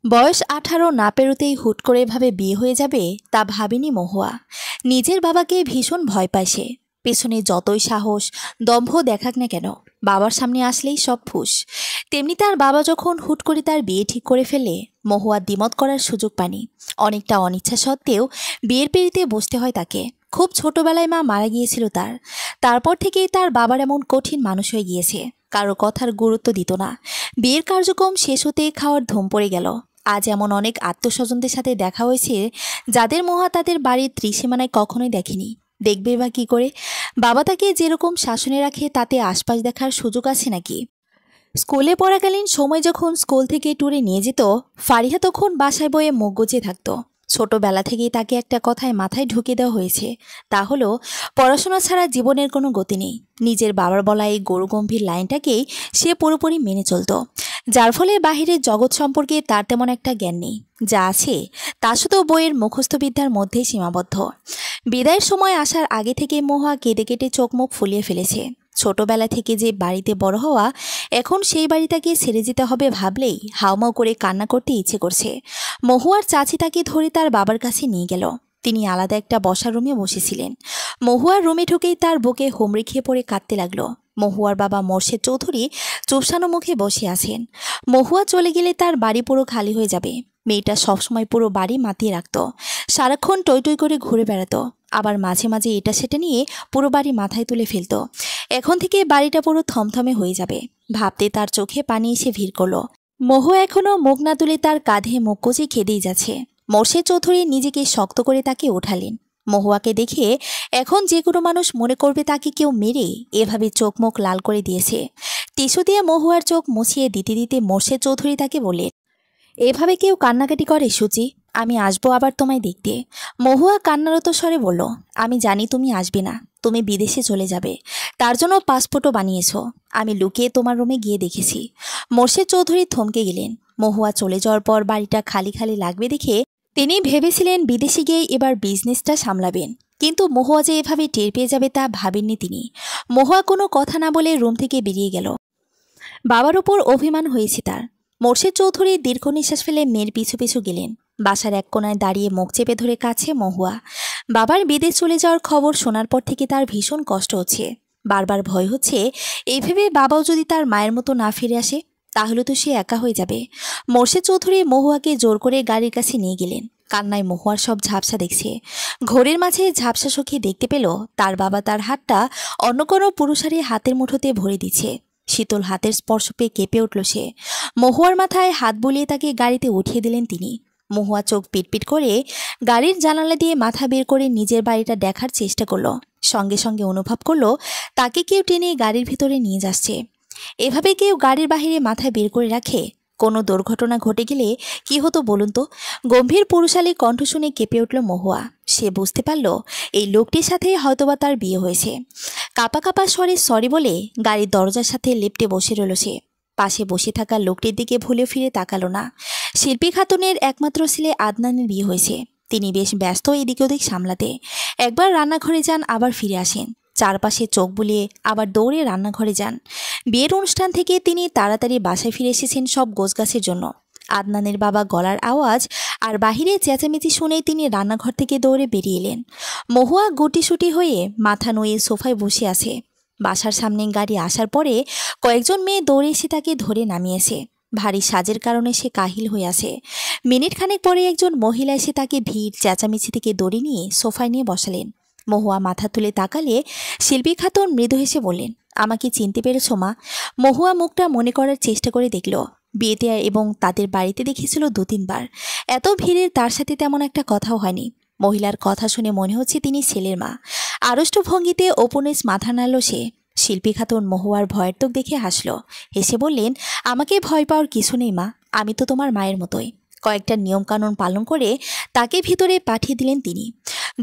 বয়স 18 না পেরোতেই হুট করে এভাবে বিয়ে হয়ে যাবে তা ভাবেনি মহুয়া। নিজের বাবাকে ভীষণ ভয় পায় সে। পেছনে যতই সাহস দম্ভ দেখাক না কেন, বাবার সামনে আসলেই সব ফুস। তেমনি তার বাবা যখন হুট করে তার বিয়ে ঠিক করে ফেলে, মহুয়া দ্বিমত করার সুযোগ পায়নি। অনেকটা অনিচ্ছা সত্ত্বেও বিয়ের পিঁড়িতে বসতে হয় তাকে। খুব ছোটবেলায় মা মারা গিয়েছিল তারপর থেকেই তার বাবার এমন কঠিন মানুষ হয়ে গিয়েছে, কারো কথার গুরুত্ব দিত না। বিয়ের কার্যক্রম শেষ হতে খাওয়ার ধুম পড়ে গেল। আজ এমন অনেক আত্মস্বজনদের সাথে দেখা হয়েছে যাদের মহা তাদের বাড়ির ত্রিসীমানায় কখনোই দেখেনি। দেখবে বা কি করে? বাবা তাকে যেরকম শাসনে রাখে তাতে আশপাশ দেখার সুযোগ আছে নাকি? স্কুলে পড়াকালীন সময় যখন স্কুল থেকে ট্যুরে নিয়ে যেত, ফারিহা তখন বাসায় বয়ে মুখ গুজে থাকতো। ছোটবেলা থেকেই তাকে একটা কথায় মাথায় ঢুকে দেওয়া হয়েছে, তা হলো পড়াশোনা ছাড়া জীবনের কোনো গতি নেই। নিজের বাবার বলা এই গৌরগম্ভীর লাইনটাকেই সে পুরোপুরি মেনে চলত, যার ফলে বাহিরের জগৎ সম্পর্কে তার তেমন একটা জ্ঞান নেই। যা আছে তা শুধু বইয়ের মুখস্থবিদ্যার মধ্যেই সীমাবদ্ধ। বিদায়ের সময় আসার আগে থেকে মহুয়া কেঁদে কেটে চোখ মুখ ফুলিয়ে ফেলেছে। ছোটবেলা থেকে যে বাড়িতে বড় হওয়া, এখন সেই বাড়িটাকে ছেড়ে যেতে হবে ভাবলেই হাউমাউ করে কান্না করতে ইচ্ছে করছে। মহুয়ার চাচি তাকে ধরে তার বাবার কাছে নিয়ে গেল। তিনি আলাদা একটা বসার রুমে বসেছিলেন। মহুয়ার রুমে ঢুকেই তার বুকে হুমড়ি খেয়ে পড়ে কাঁদতে লাগলো। মহুয়ার বাবা মোর্শেদ চৌধুরী চুপসানো মুখে বসে আছেন। মহুয়া চলে গেলে তার বাড়ি পুরো খালি হয়ে যাবে। মেয়েটা সবসময় পুরো বাড়ি মাতিয়ে রাখত, সারাক্ষণ টই টই করে ঘুরে বেড়াতো, আবার মাঝে মাঝে এটা সেটা নিয়ে পুরো বাড়ি মাথায় তুলে ফেলতো। এখন থেকে বাড়িটা পুরো থমথমে হয়ে যাবে ভাবতে তার চোখে পানি এসে ভিড় করলো। মহুয়া এখনো মুখ না তুলে তার কাঁধে মুখ গুজে খেদেই যাচ্ছে। মোর্শেদ চৌধুরী নিজেকে শক্ত করে তাকে ওঠালেন। মহুয়াকে দেখে এখন যে কোনো মানুষ মনে করবে তাকে কেউ মেরে এভাবে চোখ মুখ লাল করে দিয়েছে। টিস্যু দিয়ে মহুয়ার চোখ মুছিয়ে দিতে দিতে মোর্শেদ চৌধুরী তাকে বললেন, এভাবে কেউ কান্নাকাটি করে সুচি? আমি আসবো আবার তোমায় দেখতে। মহুয়া কান্নারত স্বরে বলল, আমি জানি তুমি আসবে না, তুমি বিদেশে চলে যাবে, তার জন্য পাসপোর্টও বানিয়েছো। আমি লুকিয়ে তোমার রুমে গিয়ে দেখেছি। মোর্শেদ চৌধুরী থমকে গেলেন। মহুয়া চলে যাওয়ার পর বাড়িটা খালি খালি লাগবে দেখে তিনি ভেবেছিলেন বিদেশে গিয়ে এবার বিজনেসটা সামলাবেন, কিন্তু মহুয়া যে এভাবে টের পেয়ে যাবে তা ভাবেননি তিনি। মহুয়া কোনো কথা না বলে রুম থেকে বেরিয়ে গেল। বাবার উপর অভিমান হয়েছে তার। মোর্শেদ চৌধুরী দীর্ঘ নিঃশ্বাস ফেলে মেয়ের পিছু পিছু গেলেন। বাসার এক কোনায় দাঁড়িয়ে মুখ চেপে ধরে কাছে মহুয়া। বাবার বিদেশ চলে যাওয়ার খবর শোনার পর থেকে তার ভীষণ কষ্ট হচ্ছে। বারবার ভয় হচ্ছে এই ভেবে বাবাও যদি তার মায়ের মতো না ফিরে আসে, তাহলে তো সে একা হয়ে যাবে। মোর্শেদ চৌধুরী মহুয়াকে জোর করে গাড়ির কাছে নিয়ে গেলেন। কান্নায় মহুয়ার সব ঝাপসা দেখছে। ঘোরের মাঝে ঝাপসা চোখে দেখতে পেল তার বাবা তার হাতটা অন্য কোনো পুরুষারের হাতের মুঠোতে ভরে দিচ্ছে। শীতল হাতের স্পর্শ পেয়ে কেঁপে উঠল সে। মহুয়ার মাথায় হাত বুলিয়ে তাকে গাড়িতে উঠিয়ে দিলেন তিনি। মহুয়া চোখ পিটপিট করে গাড়ির জানালা দিয়ে মাথা বের করে নিজের বাড়িটা দেখার চেষ্টা করলো। সঙ্গে সঙ্গে অনুভব করলো তাকে কেউ টেনে গাড়ির ভিতরে নিয়ে যাচ্ছে। এভাবে কেউ গাড়ির বাহিরে মাথা বের করে রাখে? কোনো দুর্ঘটনা ঘটে গেলে কি হতো বলুন তো? গম্ভীর পুরুষালী কণ্ঠ শুনে কেঁপে উঠল মহুয়া। সে বুঝতে পারল এই লোকটির সাথে হয়তোবা তার বিয়ে হয়েছে। কাপা কাপা স্বরে সরি বলে গাড়ির দরজার সাথে লেপ্টে বসে রইল সে। পাশে বসে থাকা লোকটির দিকে ভুলে ফিরে তাকালো না। শিল্পী খাতুনের একমাত্র ছেলে আদনানের বিয়ে হয়েছে। তিনি বেশ ব্যস্ত এদিক ওদিক সামলাতে। একবার রান্নাঘরে যান, আবার ফিরে আসেন। চারপাশে চোখ বুলিয়ে আবার দৌড়ে রান্নাঘরে যান। বিয়ের অনুষ্ঠান থেকে তিনি তাড়াতাড়ি বাসায় ফিরে এসেছেন সব গোছগাছের জন্য। আদনানের বাবা গলার আওয়াজ আর বাহিরে চেঁচামেচি শুনেই তিনি রান্নাঘর থেকে দৌড়ে বেরিয়ে এলেন। মহুয়া গুটিসুটি হয়ে মাথা নুয়ে সোফায় বসে আছে। বাসার সামনে গাড়ি আসার পরে কয়েকজন মেয়ে দৌড়ে এসে তাকে ধরে নামিয়েছে। ভারী সাজের কারণে সে কাহিল হয়ে আছে। মিনিট খানেক পরে একজন মহিলা এসে তাকে ভিড় চেঁচামেচি থেকে দড়ি নিয়ে সোফায় নিয়ে বসালেন। মহুয়া মাথা তুলে তাকালে শিল্পী খাতুন মৃদু হেসে বললেন, আমাকে চিনতে পেরেছ মা? মহুয়া মুখটা মনে করার চেষ্টা করে দেখল। বিয়েতে এবং তাদের বাড়িতে দেখেছিল 2-3 বার। এত ভিড়ের তার সাথে তেমন একটা কথাও হয়নি। মহিলার কথা শুনে মনে হচ্ছে তিনি ছেলের মা। আড়ষ্ট ভঙ্গিতে ওপনেস মাথা নাড়ল সে। শিল্পী খাতুন মহুয়ার ভয়ের তোক দেখে হাসল। হেসে বললেন, আমাকে ভয় পাওয়ার কিছু নেই মা, আমি তো তোমার মায়ের মতোই। কয়েকটা নিয়মকানুন পালন করে তাকে ভিতরে পাঠিয়ে দিলেন তিনি।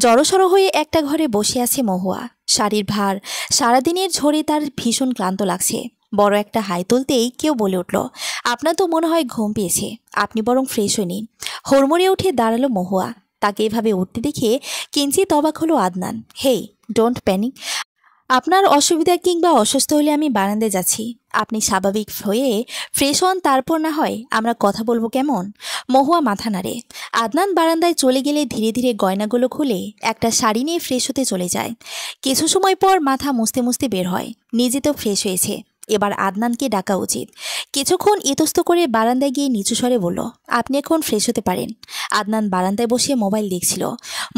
জড়সড় হয়ে একটা ঘরে বসে আছে মহুয়া। শাড়ির ভার, সারাদিনের ঝড়ে তার ভীষণ ক্লান্ত লাগছে। বড় একটা হাই তুলতেই কেউ বলে উঠল, আপনার তো মনে হয় ঘুম পেয়েছে, আপনি বরং ফ্রেশ হয়ে নিন। হুড়মুড়ে উঠে দাঁড়ালো মহুয়া। তাকে এভাবে উঠতে দেখে কিঞ্চিত অবাক হলো আদনান। হেই, ডোন্ট প্যানিক। আপনার অসুবিধা কিংবা অসুস্থ হলে আমি বারান্দায় যাচ্ছি, আপনি স্বাভাবিক হয়ে ফ্রেশ হন, তারপর না হয় আমরা কথা বলবো, কেমন? মহুয়া মাথা নাড়ে। আদনান বারান্দায় চলে গেলে ধীরে ধীরে গয়নাগুলো খুলে একটা শাড়ি নিয়ে ফ্রেশ হতে চলে যায়। কিছু সময় পর মাথা মুছতে মুছতে বের হয়। নিজে তো ফ্রেশ হয়েছে, এবার আদনানকে ডাকা উচিত। কিছুক্ষণ ইতস্ত করে বারান্দায় গিয়ে নিচু স্বরে বলল, আপনি এখন ফ্রেশ হতে পারেন। আদনান বারান্দায় বসে মোবাইল দেখছিল।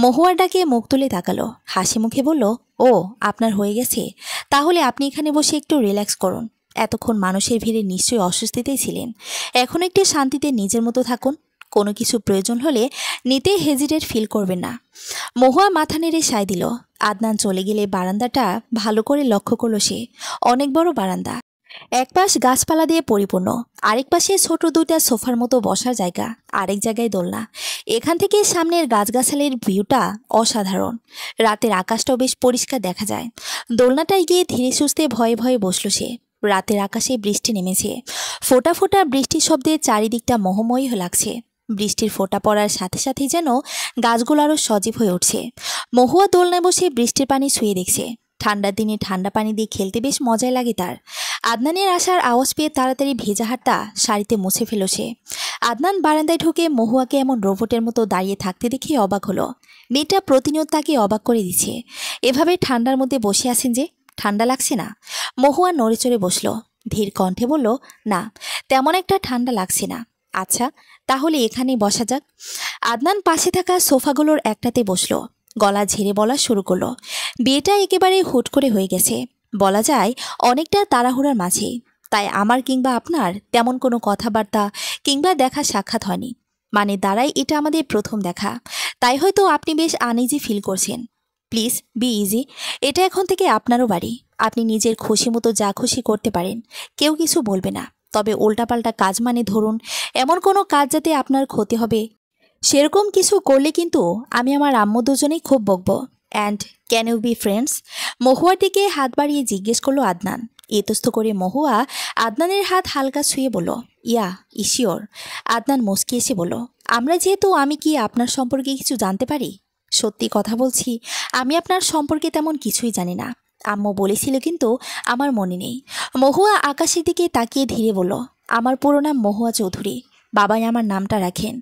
মহুয়ার ডাকে মুখ তুলে তাকালো, হাসি মুখে বলল, ও আপনার হয়ে গেছে, তাহলে আপনি এখানে বসে একটু রিল্যাক্স করুন। এতক্ষণ মানুষের ভিড়ে নিশ্চয়ই অস্বস্তিতেই ছিলেন, এখন একটু শান্তিতে নিজের মতো থাকুন। কোনো কিছু প্রয়োজন হলে নিতে হেজিটেট ফিল করবেন না। মহুয়া মাথা নেড়ে সায় দিল। আদনান চলে গেলে বারান্দাটা ভালো করে লক্ষ্য করল সে। অনেক বড় বারান্দা, এক পাশ গাছপালা দিয়ে পরিপূর্ণ, আরেক পাশে ছোট দুইটা সোফার মতো বসার জায়গা, আরেক জায়গায় দোলনা। এখান থেকে সামনের গাছগাছালির ভিউটা অসাধারণ। রাতের আকাশটাও বেশ পরিষ্কার দেখা যায়। দোলনাটায় গিয়ে ধীরে সুস্থে ভয়ে ভয়ে বসল সে। রাতের আকাশে বৃষ্টি নেমেছে। ফোঁটা ফোঁটা বৃষ্টির শব্দে চারিদিকটা মোহময়ী লাগছে। বৃষ্টির ফোঁটা পড়ার সাথে সাথেই যেন গাছগুলো আরও সজীব হয়ে উঠছে। মহুয়া দোলনায় বসে বৃষ্টির পানি ছুঁয়ে দেখছে। ঠান্ডার দিনে ঠান্ডা পানি দিয়ে খেলতে বেশ মজাই লাগে তার। আদনানের আসার আওয়াজ পেয়ে তাড়াতাড়ি ভেজা হাতটা শাড়িতে মুছে ফেল সে। আদনান বারান্দায় ঢুকে মহুয়াকে এমন রোবটের মতো দাঁড়িয়ে থাকতে দেখে অবাক হলো। মেয়েটা প্রতিনিয়ত তাকে অবাক করে দিচ্ছে। এভাবে ঠান্ডার মধ্যে বসে আছেন যে, ঠান্ডা লাগছে না? মহুয়া নড়ে চড়ে বসল, ধীর কণ্ঠে বলল, না তেমন একটা ঠান্ডা লাগছে না। আচ্ছা তাহলে এখানেই বসা যাক। আদনান পাশে থাকা সোফাগুলোর একটাতে বসলো। গলা ঝেড়ে বলা শুরু করলো, বিয়েটা একেবারে হুট করে হয়ে গেছে, বলা যায় অনেকটা তাড়াহুড়ার মাঝে। তাই আমার কিংবা আপনার তেমন কোনো কথাবার্তা কিংবা দেখা সাক্ষাৎ হয়নি। মানে দাঁড়ায় এটা আমাদের প্রথম দেখা, তাই হয়তো আপনি বেশ আনইজি ফিল করছেন। প্লিজ বি ইজি, এটা এখন থেকে আপনারও বাড়ি। আপনি নিজের খুশি মতো যা খুশি করতে পারেন, কেউ কিছু বলবে না। তবে উল্টাপাল্টা কাজ মানে ধরুন এমন কোনো কাজ যাতে আপনার ক্ষতি হবে সেরকম কিছু করলে কিন্তু আমি আমার আম্মু দুজনেই খুব বকবো। And can you be friends? মহুয়ার দিকে হাত বাড়িয়ে জিজ্ঞেস করলো আদনান। ইতস্ত করে মহুয়া আদনানের হাত হালকা ছুঁয়ে বলল, ইয়া ইশিওর। আদনান মুস্কি এসে বলল, আমরা যেহেতু আমি কি আপনার সম্পর্কে কিছু জানতে পারি? সত্যি কথা বলছি, আমি আপনার সম্পর্কে তেমন কিছুই জানি না। আম্মু বলেছিল কিন্তু আমার মনে নেই। মহুয়া আকাশের দিকে তাকিয়ে ধীরে বলল, আমার পুরো নাম মহুয়া চৌধুরী। বাবাই আমার নামটা রাখেন।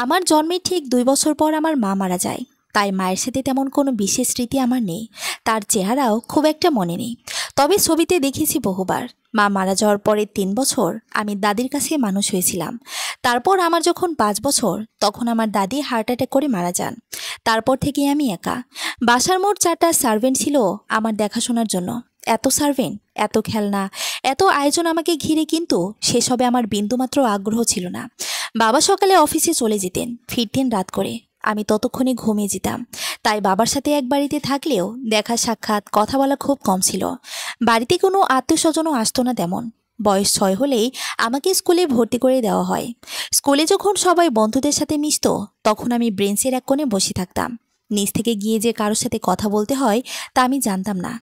আমার জন্মের ঠিক 2 বছর পর আমার মা মারা যায়, তাই মায়ের সাথে তেমন কোনো বিশেষ স্মৃতি আমার নেই। তার চেহারাও খুব একটা মনে নেই, তবে ছবিতে দেখেছি বহুবার। মা মারা যাওয়ার পরে 3 বছর আমি দাদির কাছে মানুষ হয়েছিলাম। তারপর আমার যখন 5 বছর তখন আমার দাদি হার্ট অ্যাটাক করে মারা যান। তারপর থেকে আমি একা। বাসার মোট 4টা সার্ভেন্ট ছিল আমার দেখাশোনার জন্য। এত সার্ভেন্ট, এত খেলনা, এত আয়োজন আমাকে ঘিরে, কিন্তু সেসবে আমার বিন্দুমাত্র আগ্রহ ছিল না। বাবা সকালে অফিসে চলে যেতেন, ফিরতেন রাত করে। আমি ততক্ষণে ঘুমিয়ে যেতাম। তাই বাবার সাথে এক বাড়িতে থাকলেও দেখা সাক্ষাৎ কথা বলা খুব কম ছিল। বাড়িতে কোনো আত্মীয়স্বজনও আসতো না তেমন। বয়স 6 হলেই আমাকে স্কুলে ভর্তি করে দেওয়া হয়। স্কুলে যখন সবাই বন্ধুদের সাথে মিশত তখন আমি ব্রেঞ্চের এক কোণে বসে থাকতাম। নিচ থেকে গিয়ে যে কারোর সাথে কথা বলতে হয় তা আমি জানতাম না।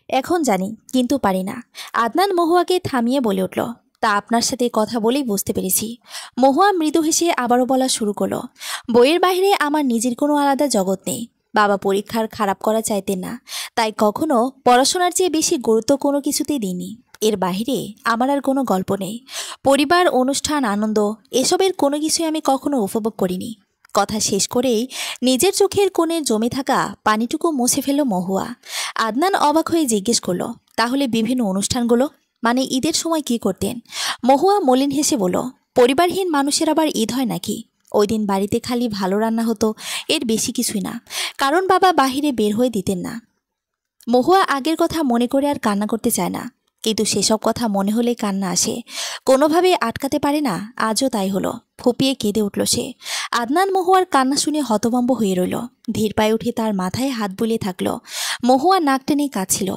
এখন জানি, কিন্তু পারি না। আদনান মহুয়াকে থামিয়ে বলে উঠল, তা আপনার সাথে কথা বলেই বুঝতে পেরেছি। মহুয়া মৃদু হেসে আবারও বলা শুরু করলো, বইয়ের বাইরে আমার নিজের কোনো আলাদা জগৎ নেই। বাবা পরীক্ষার খারাপ করা চাইতেন না, তাই কখনো পড়াশোনার চেয়ে বেশি গুরুত্ব কোনো কিছুতেই দিইনি। এর বাইরে আমার আর কোনো গল্প নেই। পরিবার, অনুষ্ঠান, আনন্দ এসবের কোনো কিছুই আমি কখনো উপভোগ করিনি। কথা শেষ করেই নিজের চোখের কোণে জমে থাকা পানিটুকু মুছে ফেলল মহুয়া। আদনান অবাক হয়ে জিজ্ঞেস করলো, তাহলে বিভিন্ন অনুষ্ঠানগুলো, মানে ঈদের সময় কি করতেন? মহুয়া মলিন হেসে বলল, পরিবারহীন মানুষের আবার ঈদ হয় নাকি? ওই দিন বাড়িতে খালি ভালো রান্না হতো, এর বেশি কিছুই না। কারণ বাবা বাহিরে বের হয়ে দিতেন না। মহুয়া আগের কথা মনে করে আর কান্না করতে চায় না, কিন্তু সেসব কথা মনে হলে কান্না আসে। কোনোভাবে আটকাতে পারে না, আজও তাই হলো। ফুপিয়ে কেঁদে উঠল সে। আদনান মহুয়ার কান্না শুনে হতভম্ব হয়ে রইল। ধীর পায়ে উঠে তার মাথায় হাত বুলিয়ে থাকলো। মহুয়া নাক টেনে কাঁদছিল।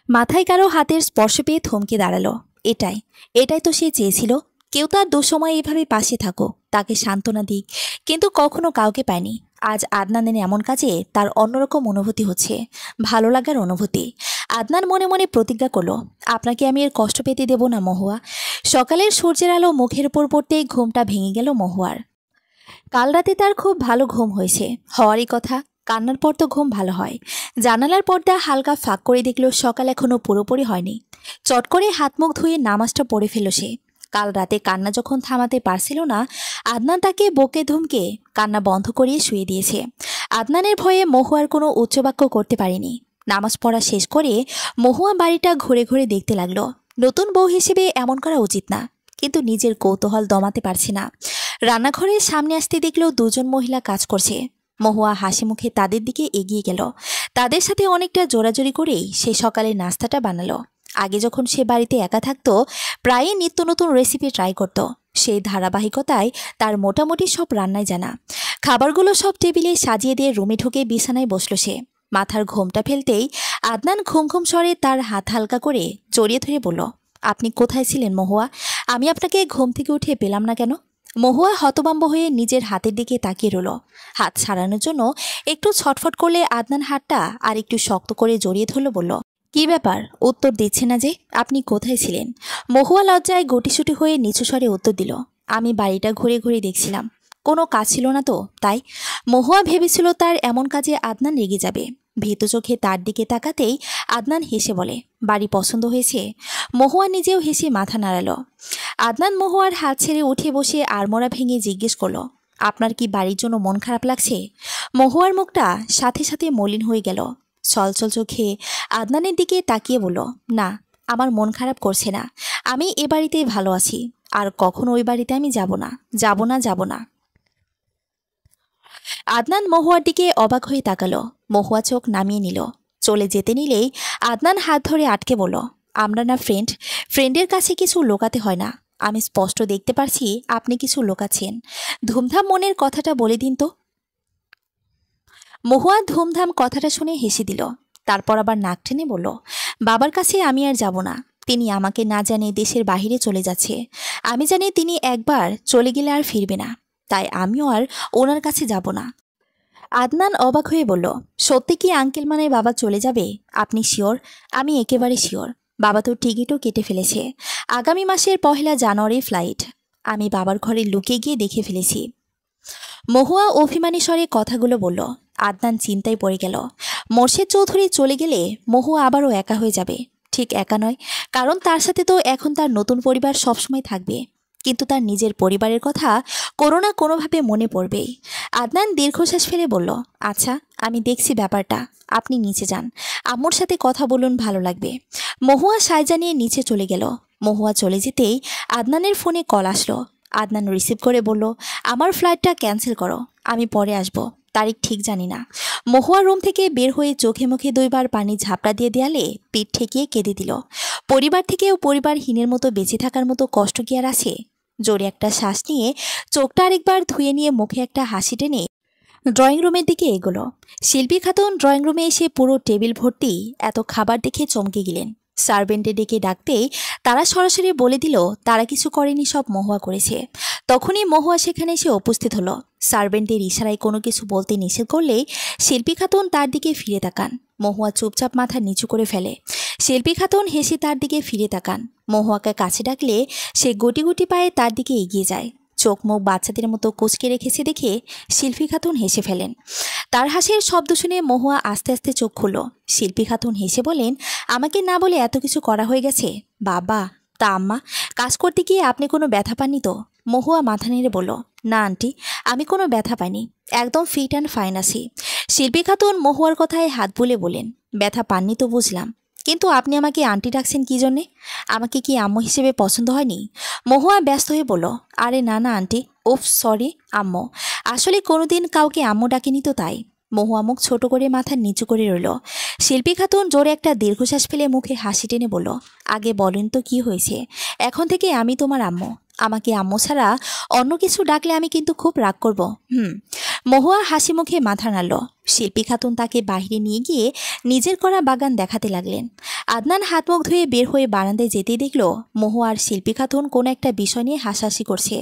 মাথায় কারো হাতের স্পর্শ পেয়ে থমকে দাঁড়ালো। এটাই এটাই তো সে চেয়েছিল, কেউ তার দুঃসময়ে এভাবে পাশে থাকো, তাকে সান্ত্বনা দিক, কিন্তু কখনো কাউকে পায়নি। আজ আদনানের এমন কাজে তার অন্যরকম অনুভূতি হচ্ছে, ভালো লাগার অনুভূতি। আদনান মনে মনে প্রতিজ্ঞা করলো, আপনাকে আমি এর কষ্ট পেতে দেব না মহুয়া। সকালের সূর্যের আলো মুখের উপর পড়তেই ঘুমটা ভেঙে গেল মহুয়ার। কাল রাতে তার খুব ভালো ঘুম হয়েছে, হওয়ারই কথা। কান্নার পর তো ঘুম ভালো হয়। জানালার পর্দা হালকা ফাঁক করে দেখল সকাল এখনো পুরোপুরি হয়নি। চট করে হাত মুখ ধুয়ে নামাজটা পড়ে ফেল সে। কাল রাতে কান্না যখন থামাতে পারছিল না, আদনান তাকে বকে ধমকে কান্না বন্ধ করিয়ে শুয়ে দিয়েছে। আদনানের ভয়ে মহুয়ার কোনো উচ্চবাক্য করতে পারেনি। নামাজ পড়া শেষ করে মহুয়া বাড়িটা ঘুরে ঘুরে দেখতে লাগলো। নতুন বউ হিসেবে এমন করা উচিত না, কিন্তু নিজের কৌতূহল দমাতে পারছে না। রান্নাঘরের সামনে আসতে দেখলো দুজন মহিলা কাজ করছে। মহুয়া হাসি মুখে তাদের দিকে এগিয়ে গেল। তাদের সাথে অনেকটা জোরাজোরি করেই সে সকালে নাস্তাটা বানালো। আগে যখন সে বাড়িতে একা থাকতো, প্রায়ই নিত্য নতুন রেসিপি ট্রাই করত। সেই ধারাবাহিকতায় তার মোটামুটি সব রান্নাই জানা। খাবারগুলো সব টেবিলে সাজিয়ে দিয়ে রুমে ঢুকে বিছানায় বসলো সে। মাথার ঘোমটা ফেলতেই আদনান ঘুম ঘুম স্বরে তার হাত হালকা করে জড়িয়ে ধরে বলল, আপনি কোথায় ছিলেন মহুয়া? আমি আপনাকে ঘুম থেকে উঠে পেলাম না কেন? মহুয়া হতভম্ব হয়ে নিজের হাতের দিকে তাকিয়ে রইল। হাত ছাড়ানোর জন্য একটু ছটফট করলে আদনান হাতটা আর একটু শক্ত করে জড়িয়ে ধরল, বলল, কি ব্যাপার, উত্তর দিচ্ছে না যে? আপনি কোথায় ছিলেন? মহুয়া লজ্জায় গুটিসুটি হয়ে নিচু স্বরে উত্তর দিল, আমি বাড়িটা ঘুরে ঘুরে দেখছিলাম। কোনো কাজ ছিল না তো তাই। মহুয়া ভেবেছিল তার এমন কাজে আদনান রেগে যাবে। ভীতু চোখে তার দিকে তাকাতেই আদনান হেসে বলে, বাড়ি পছন্দ হয়েছে? মহুয়া নিজেও হেসে মাথা নাড়ালো। আদনান মহুয়ার হাত ছেড়ে উঠে বসে আড়মোড়া ভেঙে জিজ্ঞেস করলো, আপনার কি বাড়ির জন্য মন খারাপ লাগছে? মহুয়ার মুখটা সাথে সাথে মলিন হয়ে গেল। ছলছল চোখে আদনানের দিকে তাকিয়ে বলল, না, আমার মন খারাপ করছে না। আমি এ বাড়িতেই ভালো আছি। আর কখনো ওই বাড়িতে আমি যাব না, যাব না, যাব না। আদনান মহুয়ার দিকে অবাক হয়ে তাকালো। মহুয়া চোখ নামিয়ে নিল। চলে যেতে নিলেই আদনান হাত ধরে আটকে বলল, আমরা না ফ্রেন্ড? ফ্রেন্ডের কাছে কিছু লোকাতে হয় না। আমি স্পষ্ট দেখতে পারছি আপনি কিছু লোকাচ্ছেন। ধুমধাম মনের কথাটা বলে দিন তো। মহুয়া ধুমধাম কথাটা শুনে হেসে দিল। তারপর আবার নাক টেনে বলল, বাবার কাছে আমি আর যাব না। তিনি আমাকে না জানে দেশের বাহিরে চলে যাচ্ছে। আমি জানি তিনি একবার চলে গেলে আর ফিরবে না। তাই আমিও আর ওনার কাছে যাব না। আদনান অবাক হয়ে বলল, সত্যি কি আঙ্কেল মানে বাবা চলে যাবে? আপনি শিওর? আমি একেবারে শিওর। বাবা তো টিকিটও কেটে ফেলেছে। আগামী মাসের 1 জানুয়ারি ফ্লাইট। আমি বাবার ঘরে লুকিয়ে গিয়ে দেখে ফেলেছি। মহুয়া অভিমানী স্বরে কথাগুলো বলল। আদনান চিন্তায় পড়ে গেল। মোর্শেদ চৌধুরী চলে গেলে মহুয়া আবারও একা হয়ে যাবে। ঠিক একা নয়, কারণ তার সাথে তো এখন তার নতুন পরিবার সবসময় থাকবে। কিন্তু তার নিজের পরিবারের কথা কোনো না কোনোভাবে মনে পড়বেই। আদনান দীর্ঘশ্বাস ফেলে বলল, আচ্ছা, আমি দেখছি ব্যাপারটা। আপনি নিচে যান, আম্মুর সাথে কথা বলুন, ভালো লাগবে। মহুয়া সায় জানিয়ে নিচে চলে গেল। মহুয়া চলে যেতেই আদনানের ফোনে কল আসলো। আদনান রিসিভ করে বলল, আমার ফ্লাইটটা ক্যান্সেল করো, আমি পরে আসব, তারিখ ঠিক জানি না। মহুয়া রুম থেকে বের হয়ে চোখে মুখে 2বার পানি ঝাপড়া দিয়ে দেয়ালে পিঠ ঠেকিয়ে কেঁদে দিল। পরিবার থেকেও পরিবারহীনের মতো বেঁচে থাকার মতো কষ্ট কি আর আছে? জোরে একটা শ্বাস নিয়ে চোখটা আরেকবার ধুয়ে নিয়ে মুখে একটা হাসি টেনে ড্রয়িং রুমের দিকে এগোলো। শিল্পী খাতুন ড্রয়িং রুমে এসে পুরো টেবিল ভর্তি এত খাবার দেখে চমকে গেলেন। সার্ভেন্টে ডেকে ডাকতেই তারা সরাসরি বলে দিল তারা কিছু করেনি, সব মহুয়া করেছে। তখনই মহুয়া সেখানে এসে উপস্থিত হলো। সার্ভেন্টের ইশারায় কোনো কিছু বলতে নিষেধ করলেই শিল্পী খাতুন তার দিকে ফিরে তাকান। মহুয়া চুপচাপ মাথা নিচু করে ফেলে। শিল্পী খাতুন হেসে তার দিকে ফিরে তাকান। মহুয়াকে কাছে ডাকলে সে গুটি গুটি পায়ে তার দিকে এগিয়ে যায়। চোখ মুখ বাচ্চাদের মতো কুঁচকে রেখেছে দেখে শিল্পী খাতুন হেসে ফেলেন। তার হাসির শব্দ শুনে মহুয়া আস্তে আস্তে চোখ খুলল। শিল্পী খাতুন হেসে বলেন, আমাকে না বলে এত কিছু করা হয়ে গেছে? বাবা, তা আম্মা, কাজ করতে গিয়ে আপনি কোনো ব্যথা পাননি তো? মহুয়া মাথা নেড়ে বলল, না আন্টি, আমি কোনো ব্যথা পাইনি, একদম ফিট অ্যান্ড ফাইন আছি। শিল্পী খাতুন মহুয়ার কথায় হাত বুলে বলেন, ব্যথা পাননি তো বুঝলাম, কিন্তু আপনি আমাকে আন্টি ডাকছেন কি জন্যে? আমাকে কি আম্মু হিসেবে পছন্দ হয়নি? মহুয়া ব্যস্ত হয়ে বলল, আরে না না আন্টি, উফ সরি আম্মু, আসলে কোনোদিন কাউকে আম্মু ডাকেনি তো তাই। মহুয়া মুখ ছোট করে মাথা নিচু করে রইল। শিল্পী খাতুন জোরে একটা দীর্ঘশ্বাস ফেলে মুখে হাসি টেনে বলল, আগে বলেন তো কি হয়েছে? এখন থেকে আমি তোমার আম্মু। আমাকে আম্মু ছাড়া অন্য কিছু ডাকলে আমি কিন্তু খুব রাগ করব। মহুয়া হাসি মুখে মাথা নাড়ল। শিল্পী খাতুন তাকে বাহিরে নিয়ে গিয়ে নিজের করা বাগান দেখাতে লাগলেন। আদনান হাত মুখ ধুয়ে বের হয়ে বারান্দায় যেতেই দেখল মহুয়া আর শিল্পী খাতুন কোনো একটা বিষয় নিয়ে হাসাহাসি করছে।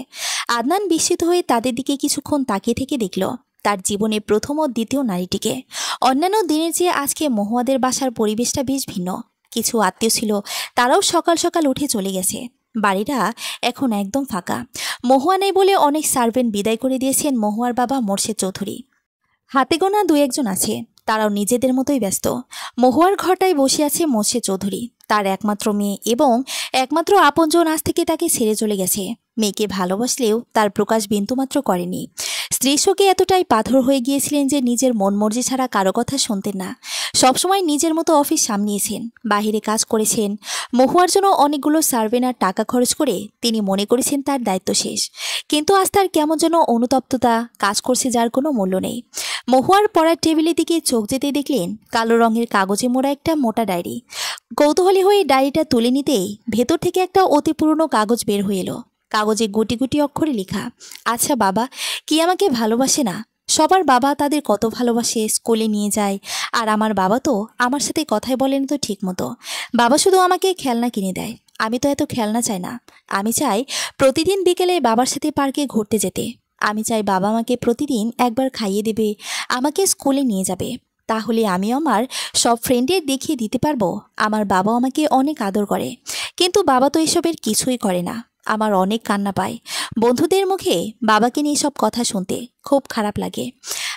আদনান বিস্মিত হয়ে তাদের দিকে কিছুক্ষণ তাকিয়ে থেকে দেখল তার জীবনে প্রথম ও দ্বিতীয় নারীটিকে। অন্যান্য দিনের চেয়ে আজকে মহুয়াদের বাসার পরিবেশটা বেশ ভিন্ন। কিছু আত্মীয় ছিল, তারাও সকাল সকাল উঠে চলে গেছে। বাড়িটা এখন একদম ফাঁকা। মহুয়া নেই বলে অনেক সার্ভেন্ট বিদায় করে দিয়েছেন মহুয়ার বাবা মোর্শেদ চৌধুরী। হাতে গোনা 2-1 জন আছে, তারাও নিজেদের মতোই ব্যস্ত। মহুয়ার ঘরটায় বসে আছে মোর্শেদ চৌধুরী। তার একমাত্র মেয়ে এবং একমাত্র আপনজন আজ থেকে তাকে ছেড়ে চলে গেছে। মেয়েকে ভালোবাসলেও তার প্রকাশ বিন্দুমাত্র করেনি। স্ত্রীর শোকে এতটাই পাথর হয়ে গিয়েছিলেন যে নিজের মন মর্জি ছাড়া কারো কথা শুনতেন না। সবসময় নিজের মতো অফিস সামলিয়েছেন, বাহিরে কাজ করেছেন। মহুয়ার জন্য অনেকগুলো সার্ভেন আর টাকা খরচ করে তিনি মনে করেছেন তার দায়িত্ব শেষ। কিন্তু আজ তার কেমন যেন অনুতপ্ততা কাজ করছে, যার কোনো মূল্য নেই। মহুয়ার পড়ার টেবিলের দিকে চোখ যেতে দেখলেন কালো রঙের কাগজে মোড়া একটা মোটা ডায়েরি। কৌতূহলী হয়ে ডায়েরিটা তুলে নিতেই ভেতর থেকে একটা অতি পুরনো কাগজ বের হয়ে এলো। কাগজে গুটি গুটি অক্ষরে লেখা, আচ্ছা বাবা কি আমাকে ভালোবাসে না? সবার বাবা তাদের কত ভালোবাসে, স্কুলে নিয়ে যায়। আর আমার বাবা তো আমার সাথে কথাই বলেন তো ঠিক মতো। বাবা শুধু আমাকে খেলনা কিনে দেয়। আমি তো এত খেলনা চাই না। আমি চাই প্রতিদিন বিকেলে বাবার সাথে পার্কে ঘুরতে যেতে। আমি চাই বাবা আমাকে প্রতিদিন একবার খাইয়ে দেবে, আমাকে স্কুলে নিয়ে যাবে। তাহলে আমিও আমার সব ফ্রেন্ডের দেখিয়ে দিতে পারবো আমার বাবা আমাকে অনেক আদর করে। কিন্তু বাবা তো এসবের কিছুই করে না। আমার অনেক কান্না পায় বন্ধুদের মুখে বাবাকে নিয়ে সব কথা শুনতে, খুব খারাপ লাগে।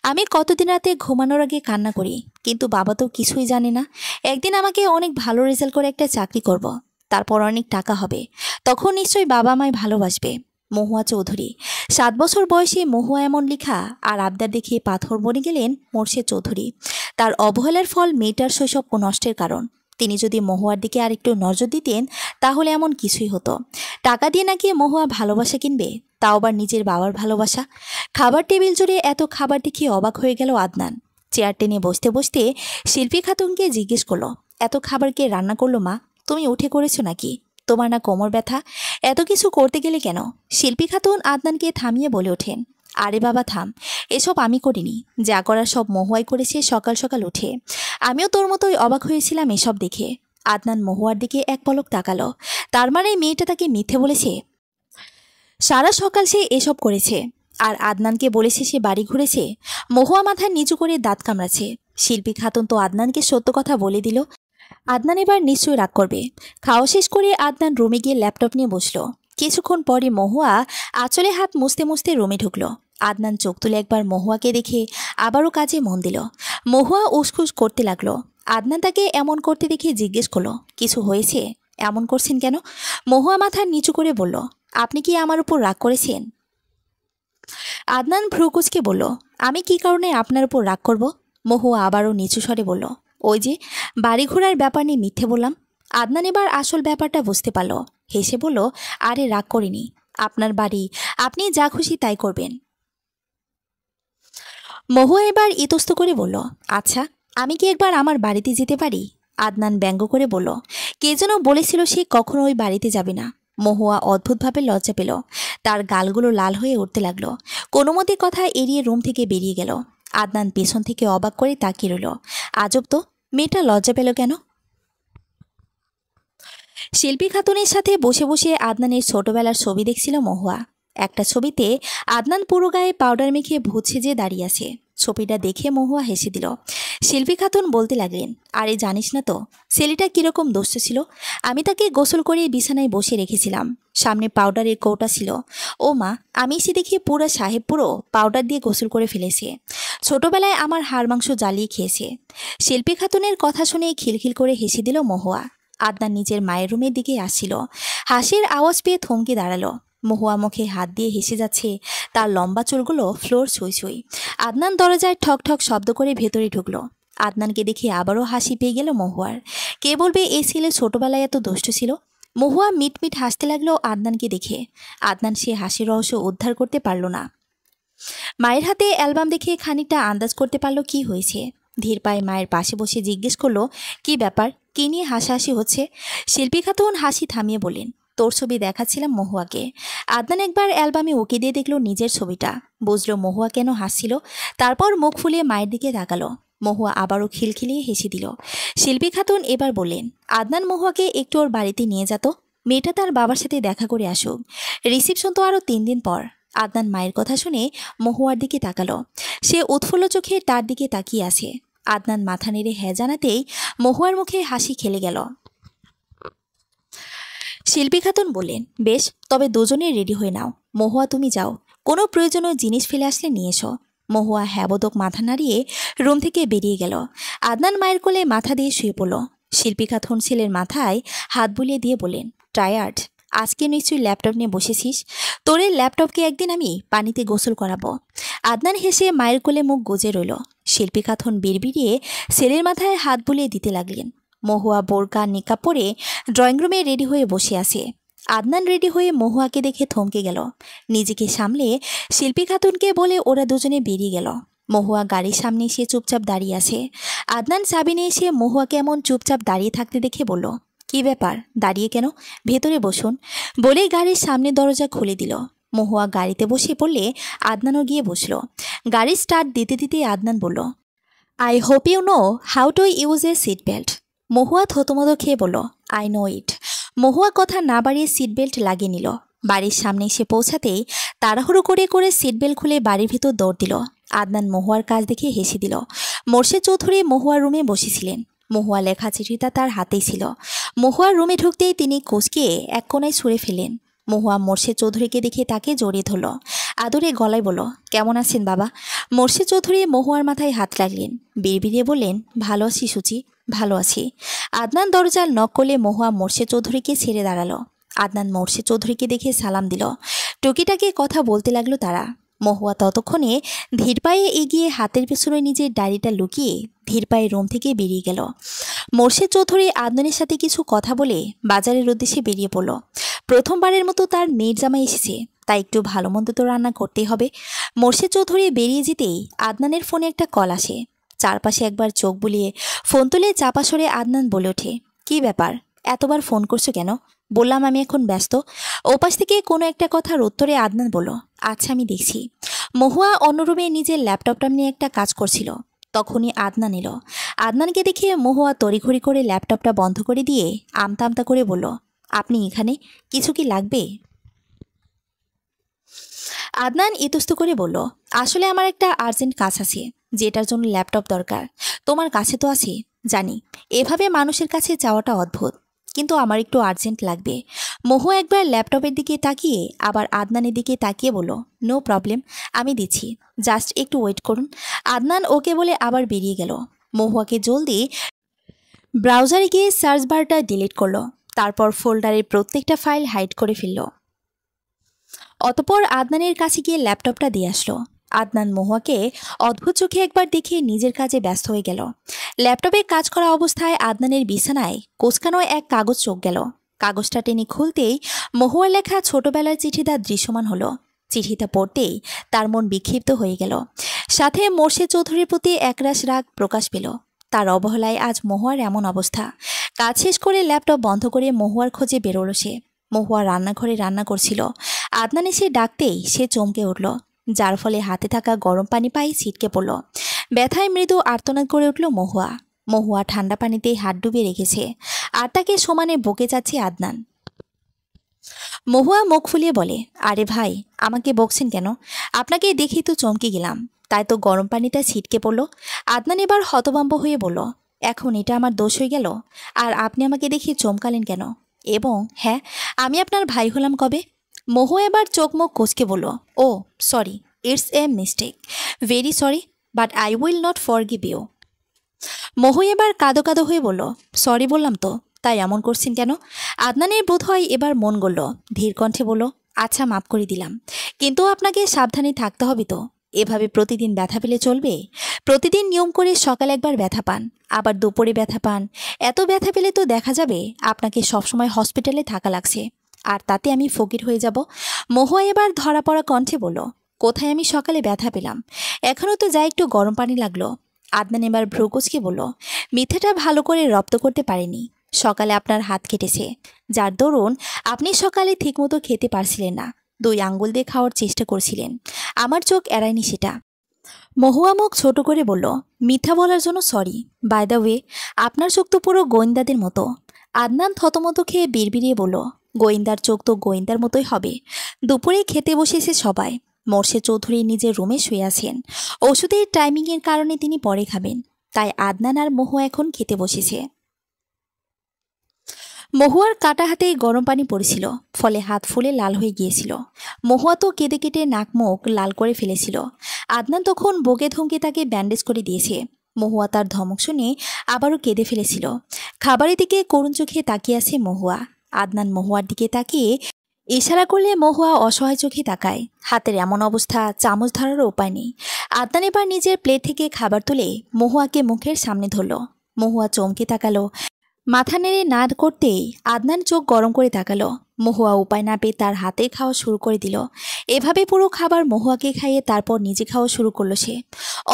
আমি কতদিন রাতে ঘুমানোর আগে কান্না করি, কিন্তু বাবা তো কিছুই জানে না। একদিন আমাকে অনেক ভালো রেজাল্ট করে একটা চাকরি করব, তারপর অনেক টাকা হবে, তখন নিশ্চয়ই বাবা আমায় ভালোবাসবে। মহুয়া চৌধুরী। 7 বছর বয়সে মহুয়া এমন লেখা আর আবদার দেখিয়ে পাথর বনে গেলেন মোর্শেদ চৌধুরী। তার অবহেলার ফল মেয়েটার শৈশব নষ্টের কারণ। তিনি যদি মহুয়ার দিকে আর একটু নজর দিতেন তাহলে এমন কিছুই হতো। টাকা দিয়ে নাকি মহুয়া ভালোবাসা কিনবে, তাও আবার নিজের বাবার ভালোবাসা। খাবার টেবিল জুড়ে এত খাবার দেখে অবাক হয়ে গেল আদনান। চেয়ার টেনে বসতে বসতে শিল্পী খাতুনকে জিজ্ঞেস করলো, এত খাবার কে রান্না করলো মা? তুমি উঠে করেছো নাকি? তোমার না কোমর ব্যথা? এত কিছু করতে গেলে কেন? শিল্পী খাতুন আদনানকে থামিয়ে বলে ওঠেন, আরে বাবা থাম, এসব আমি করিনি। যা করার সব মহুয়াই করেছে সকাল সকাল উঠে। আমিও তোর মতোই অবাক হয়েছিলাম এসব দেখে। আদনান মহুয়ার দিকে এক পলক তাকালো। তার মানে মেয়েটা তাকে মিথ্যে বলেছে? সারা সকাল সে এসব করেছে আর আদনানকে বলেছে সে বাড়ি ঘুরেছে? মহুয়া মাথা নিচু করে দাঁত কামড়াচ্ছে। শিল্পী খাতুন তো আদনানকে সত্য কথা বলে দিল। আদনান এবার নিশ্চয়ই রাগ করবে। খাওয়া শেষ করে আদনান রুমে গিয়ে ল্যাপটপ নিয়ে বসলো। কিছুক্ষণ পরে মহুয়া আঁচলে হাত মুছতে মুছতে রুমে ঢুকলো। আদনান চোখ তুলে একবার মহুয়াকে দেখে আবারও কাজে মন দিল। মহুয়া উসখুস করতে লাগলো। আদনান তাকে এমন করতে দেখে জিজ্ঞেস করলো, কিছু হয়েছে? এমন করছেন কেন? মহুয়া মাথা নিচু করে বলল, আপনি কি আমার উপর রাগ করেছেন? আদনান ভ্রুকুচকে বলল, আমি কি কারণে আপনার উপর রাগ করব? মহুয়া আবারও নিচু স্বরে বলল, ওই যে বাড়ি ঘোরার ব্যাপার নিয়ে মিথ্যে বললাম। আদনান এবার আসল ব্যাপারটা বুঝতে পারল। হেসে বলল, আরে রাগ করিনি। আপনার বাড়ি, আপনি যা খুশি তাই করবেন। মহুয়া এবার ইতস্ত করে বলল, আচ্ছা আমি কি একবার আমার বাড়িতে যেতে পারি? আদনান ব্যঙ্গ করে বলল, কে যেন বলেছিল সে কখনো ওই বাড়িতে যাবে না। মহুয়া অদ্ভুতভাবে লজ্জা পেল। তার গালগুলো লাল হয়ে উঠতে লাগলো। কোনো মতে কথা এড়িয়ে রুম থেকে বেরিয়ে গেল। আদনান পেছন থেকে অবাক করে তাকিয়ে রইল। আজব তো, মেয়েটা লজ্জা পেল কেন? শিল্পী খাতুনের সাথে বসে বসে আদনানের ছোটবেলার ছবি দেখছিল মহুয়া। একটা ছবিতে আদনান পুরো গায়ে পাউডার মেখে ভূত সেজে দাঁড়িয়ে আছে। ছবিটা দেখে মহুয়া হেসে দিল। শিল্পী খাতুন বলতে লাগলেন, আরে জানিস না তো ছেলেটা কিরকম দোস্ত ছিল? আমি তাকে গোসল করে বিছানায় বসে রেখেছিলাম, সামনে পাউডারের কৌটা ছিল। ও মা, আমি এসে দেখি পুরো সাহেব পুরো পাউডার দিয়ে গোসল করে ফেলেছে। ছোটবেলায় আমার হাড় মাংস জ্বালিয়ে খেয়েছে। শিল্পী খাতুনের কথা শুনে খিলখিল করে হেসে দিল মহুয়া। আদনান নিজের মায়ের রুমের দিকে আসছিল। হাসির আওয়াজ পেয়ে থমকে দাঁড়ালো। মহুয়া মুখে হাত দিয়ে হেসে যাচ্ছে, তার লম্বা চুলগুলো ফ্লোর ছুঁই ছুঁই। আদনান দরজায় ঠক ঠক শব্দ করে ভেতরে ঢুকলো। আদনানকে দেখে আবারও হাসি পেয়ে গেল মহুয়ার। কে বলবে এই ছেলে ছোটবেলায় এত দুষ্ট ছিল? মহুয়া মিটমিট হাসতে লাগলো আদনানকে দেখে। আদনান সে হাসির রহস্য উদ্ধার করতে পারল না। মায়ের হাতে অ্যালবাম দেখে খানিকটা আন্দাজ করতে পারলো কি হয়েছে। ধীর পায়ে মায়ের পাশে বসে জিজ্ঞেস করলো, কি ব্যাপার, কি নিয়ে হাসাহাসি হচ্ছে? শিল্পী খাতুন হাসি থামিয়ে বলেন, তোর ছবি দেখাচ্ছিলাম মহুয়াকে। আদনান একবার অ্যালবামে উকি দিয়ে দেখলো নিজের ছবিটা। বুঝলো মহুয়া কেন হাসছিল। তারপর মুখ ফুলিয়ে মায়ের দিকে তাকালো। মহুয়া আবারও খিলখিলিয়ে হেসে দিল। শিল্পী খাতুন এবার বললেন, আদনান মহুয়াকে একটু ওর বাড়িতে নিয়ে যেত। মেয়েটা তার বাবার সাথে দেখা করে আসুক। রিসিপশন তো আরও 3 দিন পর। আদনান মায়ের কথা শুনে মহুয়ার দিকে তাকালো। সে উৎফুল্ল চোখে তার দিকে তাকিয়ে আছে। আদনান মাথা নেড়ে হ্যাঁ জানাতেই মহুয়ার মুখে হাসি খেলে গেল। শিল্পী খাতুন বললেন, বেশ, তবে দুজনে রেডি হয়ে নাও। মহুয়া তুমি যাও, কোনো প্রয়োজনীয় জিনিস ফেলে আসলে নিয়ে এসো। মহুয়া হ্যাবোদক মাথা নাড়িয়ে রুম থেকে বেরিয়ে গেল। আদনান মায়ের কোলে মাথা দিয়ে শুয়ে পড়ল। শিল্পী খাতুন ছেলের মাথায় হাত বুলিয়ে দিয়ে বলেন, টায়ার্ড? আজকে নিশ্চয়ই ল্যাপটপ নিয়ে বসেছিস। তোর এই ল্যাপটপকে একদিন আমি পানিতে গোসল করাবো। আদনান হেসে মায়ের কোলে মুখ গুজে রইল। শিল্পী খাতুন বিড়বিড়িয়ে ছেলের মাথায় হাত বুলিয়ে দিতে লাগলেন। মহুয়া বোরকা নিকাব পরে ড্রয়িং রুমে রেডি হয়ে বসে আছে। আদনান রেডি হয়ে মহুয়াকে দেখে থমকে গেল। নিজেকে সামলে শিল্পী খাতুনকে বলে ওরা দুজনে বেরিয়ে গেল। মহুয়া গাড়ির সামনে এসে চুপচাপ দাঁড়িয়ে আছে। আদনান চাবি নিয়ে এসে মহুয়াকে এমন চুপচাপ দাঁড়িয়ে থাকতে দেখে বলল, কি ব্যাপার, দাঁড়িয়ে কেন? ভেতরে বসুন। বলেই গাড়ির সামনে দরজা খুলে দিল। মহুয়া গাড়িতে বসে পড়লে আদনানও গিয়ে বসল। গাড়ি স্টার্ট দিতে দিতে আদনান বলল, I hope you know how to use a seat belt. Mahua থতমত খেয়ে বলল, আই নো ইট। মহুয়া কথা না বাড়িয়ে সিট বেল্ট লাগিয়ে নিল। বাড়ির সামনে এসে পৌঁছাতেই তাড়াহুড়ো করে করে সিট বেল্ট খুলে বাড়ির ভিতর দৌড় দিল। আদনান মহুয়ার কাজ দেখে হেসে দিল। মোর্শেদ চৌধুরী মহুয়ার রুমে বসেছিলেন। মহুয়া লেখা চিঠিটা তার হাতেই ছিল। মহুয়ার রুমে ঢুকতেই তিনি কোচকে এক কোনায় ছুঁড়ে ফেলেন। মহুয়া মোর্শেদ চৌধুরীকে দেখে তাকে জড়িয়ে ধরল। আদরে গলায় বলল, কেমন আছেন বাবা? মোর্শেদ চৌধুরী মহুয়ার মাথায় হাত লাগলেন। বিড়বিড়িয়ে বললেন, ভালো আছি সুচি, ভালো আছি। আদনান দরজার নক করলে মহুয়া মোর্শেদ চৌধুরীকে ছেড়ে দাঁড়ালো। আদনান মোর্শেদ চৌধুরীকে দেখে সালাম দিল। টুকিটাকি কথা বলতে লাগলো তারা। মহুয়া ততক্ষণে ধীর পায়ে এগিয়ে হাতের পেছনে নিজের ডায়েরিটা লুকিয়ে ধীর পায়ে রুম থেকে বেরিয়ে গেল। মোর্শেদ চৌধুরী আদনানের সাথে কিছু কথা বলে বাজারের উদ্দেশ্যে বেরিয়ে পড়ল। প্রথমবারের মতো তার মেয়ের জামাই এসেছে, তাই একটু ভালো মন্দ তো রান্না করতেই হবে। মোর্শেদ চৌধুরী বেরিয়ে যেতেই আদনানের ফোনে একটা কল আসে। চারপাশে একবার চোখ বুলিয়ে ফোন তুলে চাপা সরে আদনান বলে ওঠে, কি ব্যাপার, এতবার ফোন করছো কেন? বললাম আমি এখন ব্যস্ত। ওপাশ থেকে কোনো একটা কথার উত্তরে আদনান বলল, আচ্ছা আমি দেখছি। মহুয়া অন্য রুমে নিজের ল্যাপটপটা নিয়ে একটা কাজ করছিল। তখনই আদনান এলো। আদনানকে দেখে মহুয়া তড়িঘড়ি করে ল্যাপটপটা বন্ধ করে দিয়ে আমতা আমতা করে বলল, আপনি এখানে, কিছু কি লাগবে? আদনান ইতস্তত করে বলল, আসলে আমার একটা আর্জেন্ট কাজ আছে, যেটার জন্য ল্যাপটপ দরকার। তোমার কাছে তো আছে, জানি এভাবে মানুষের কাছে যাওয়াটা অদ্ভুত, কিন্তু আমার একটু আর্জেন্ট লাগবে। মহুয়া একবার ল্যাপটপের দিকে তাকিয়ে আবার আদনানের দিকে তাকিয়ে বলল, নো প্রবলেম, আমি দিচ্ছি, জাস্ট একটু ওয়েট করুন। আদনান ওকে বলে আবার বেরিয়ে গেল। মহুয়াকে জলদি ব্রাউজারে গিয়ে সার্চ বারটা ডিলিট করলো। তারপর ফোল্ডারের প্রত্যেকটা ফাইল হাইড করে ফেলল। অতপর আদনানের কাছে গিয়ে ল্যাপটপটা দিয়ে আসলো। আদনান মহুয়াকে অদ্ভুত চোখে একবার দেখে নিজের কাজে ব্যস্ত হয়ে গেল। ল্যাপটপে কাজ করা অবস্থায় আদনানের বিছানায় কোচকানো এক কাগজ চোখ গেল। কাগজটা টেনে খুলতেই মহুয়ার লেখা ছোটবেলার চিঠিটা দৃশ্যমান হলো। চিঠিটা পড়তেই তার মন বিক্ষিপ্ত হয়ে গেল। সাথে মোর্শেদ চৌধুরীর প্রতি একরাশ রাগ প্রকাশ পেল। তার অবহেলায় আজ মহুয়ার এমন অবস্থা। কাজ শেষ করে ল্যাপটপ বন্ধ করে মহুয়ার খোঁজে বেরোলো সে। মহুয়া রান্নাঘরে রান্না করছিল। আদনান এসে ডাকতেই সে চমকে উঠল, যার ফলে হাতে থাকা গরম পানি পায়ে ছিটকে পড়ল। ব্যথায় মৃদু আর্তনাদ করে উঠল মহুয়া। মহুয়া ঠান্ডা পানিতেই হাত ডুবিয়ে রেখেছে, আর তাকে সমানে বকে যাচ্ছে আদনান। মহুয়া মুখ ফুলিয়ে বলে, আরে ভাই, আমাকে বকছেন কেন? আপনাকে দেখেই তো চমকে গেলাম, তাই তো গরম পানিটা ছিটকে পড়ল। আদনান এবার হতভম্ব হয়ে বলল, এখন এটা আমার দোষ হয়ে গেল? আর আপনি আমাকে দেখে চমকালেন কেন? এবং হ্যাঁ, আমি আপনার ভাই হলাম কবে? মহুয়া এবার চোখ মুখ কুঁচকে বলল, oh sorry, it's a mistake, very sorry, but I will not forgive you. Mahu এবার কাঁদো কাঁদো হয়ে বলল, সরি বললাম তো, তাই এমন করছেন কেন? আদনানের বোধ হয় এবার মন গড়ল। ধীর কণ্ঠে বলল, আচ্ছা মাফ করে দিলাম, কিন্তু আপনাকে সাবধানে থাকতে হবে তো। এভাবে প্রতিদিন ব্যথা পেলে চলবে? প্রতিদিন নিয়ম করে সকালে একবার ব্যথা পান, আবার দুপুরে ব্যথা পান। এত ব্যথা পেলে তো দেখা যাবে আপনাকে সবসময় হসপিটালে থাকা লাগছে, আর তাতে আমি ফকির হয়ে যাব। মহুয়া এবার ধরা পড়া কণ্ঠে বলল, কোথায় আমি সকালে ব্যথা পেলাম? এখনও তো যা একটু গরম পানি লাগলো। আদনান এবার ভ্রুকুচকে বলল, মিথ্যাটা ভালো করে রপ্ত করতে পারেনি। সকালে আপনার হাত কেটেছে, যার দরুন আপনি সকালে ঠিকমতো খেতে পারছিলেন না, 2 আঙ্গুল দিয়ে খাওয়ার চেষ্টা করছিলেন। আমার চোখ এড়ায়নি সেটা। মহুয়া মুখ ছোট করে বলল, মিথ্যা বলার জন্য সরি। বাই দ্য ওয়ে, আপনার চোখ তো পুরো গোয়েন্দাদের মতো। আদনান থতমত খেয়ে বিড়বিড়িয়ে বলল, গোয়েন্দার চোখ তো গোয়েন্দার মতোই হবে। দুপুরে খেতে বসেছে সবাই। মোর্শেদ চৌধুরী নিজের রুমে শুয়ে আছেন। ওষুধের টাইমিংয়ের কারণে তিনি পরে খাবেন, তাই আদনান আর মহুয়া এখন খেতে বসেছে। মহুয়ার কাটা হাতে গরম পানি পড়েছিল, ফলে হাত ফুলে লাল হয়ে গিয়েছিল। মহুয়া তো কেঁদে কেটে নাক মুখ লাল করে ফেলেছিল। আদনান তখন বকে ধমকে তাকে ব্যান্ডেজ করে দিয়েছে। মহুয়া তার ধমক শুনে আবারও কেঁদে ফেলেছিল। খাবারের দিকে করুণ চোখে তাকিয়ে আছে মহুয়া। আদনান মহুয়ার দিকে তাকিয়ে ইশারা করলে মহুয়া অসহায় চোখে তাকায়। হাতের এমন অবস্থা, চামচ ধরারও উপায় নেই। আদনান এবার নিজের প্লেট থেকে খাবার তুলে মহুয়াকে মুখের সামনে ধরল। মহুয়া চমকে তাকালো। মাথা নেড়ে না করতেই আদনান চোখ গরম করে তাকালো। মহুয়া উপায় না পেয়ে তার হাতে খাওয়া শুরু করে দিল। এভাবে পুরো খাবার মহুয়াকে খাইয়ে তারপর নিজে খাওয়া শুরু করলো সে।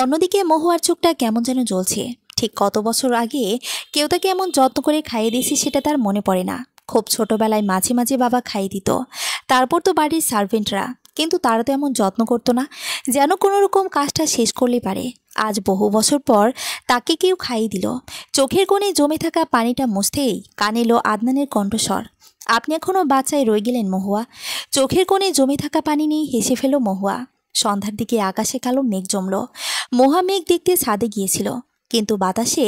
অন্যদিকে মহুয়ার চোখটা কেমন যেন জ্বলছে। ঠিক কত বছর আগে কেউ তাকে এমন যত্ন করে খাইয়ে দিয়েছে সেটা তার মনে পড়ে না। খুব ছোটবেলায় মাঝে মাঝে বাবা খাইয়ে দিত, তারপর তো বাড়ির সার্ভেন্টরা, কিন্তু তারা তো এমন যত্ন করতো না, যেন কোনো রকম কাজটা শেষ করলে পারে। আজ বহু বছর পর তাকে কেউ খাইয়ে দিল। চোখের কোণে জমে থাকা পানিটা মুছতেই কানে এলো আদনানের কণ্ঠস্বর। আপনি এখনও বাচ্চায় রয়ে গেলেন মহুয়া। চোখের কোণে জমে থাকা পানি নিয়ে হেসে ফেল মহুয়া। সন্ধ্যার দিকে আকাশে কালো মেঘ জমল। মহা মেঘ দেখতে ছাদে গিয়েছিল, কিন্তু বাতাসে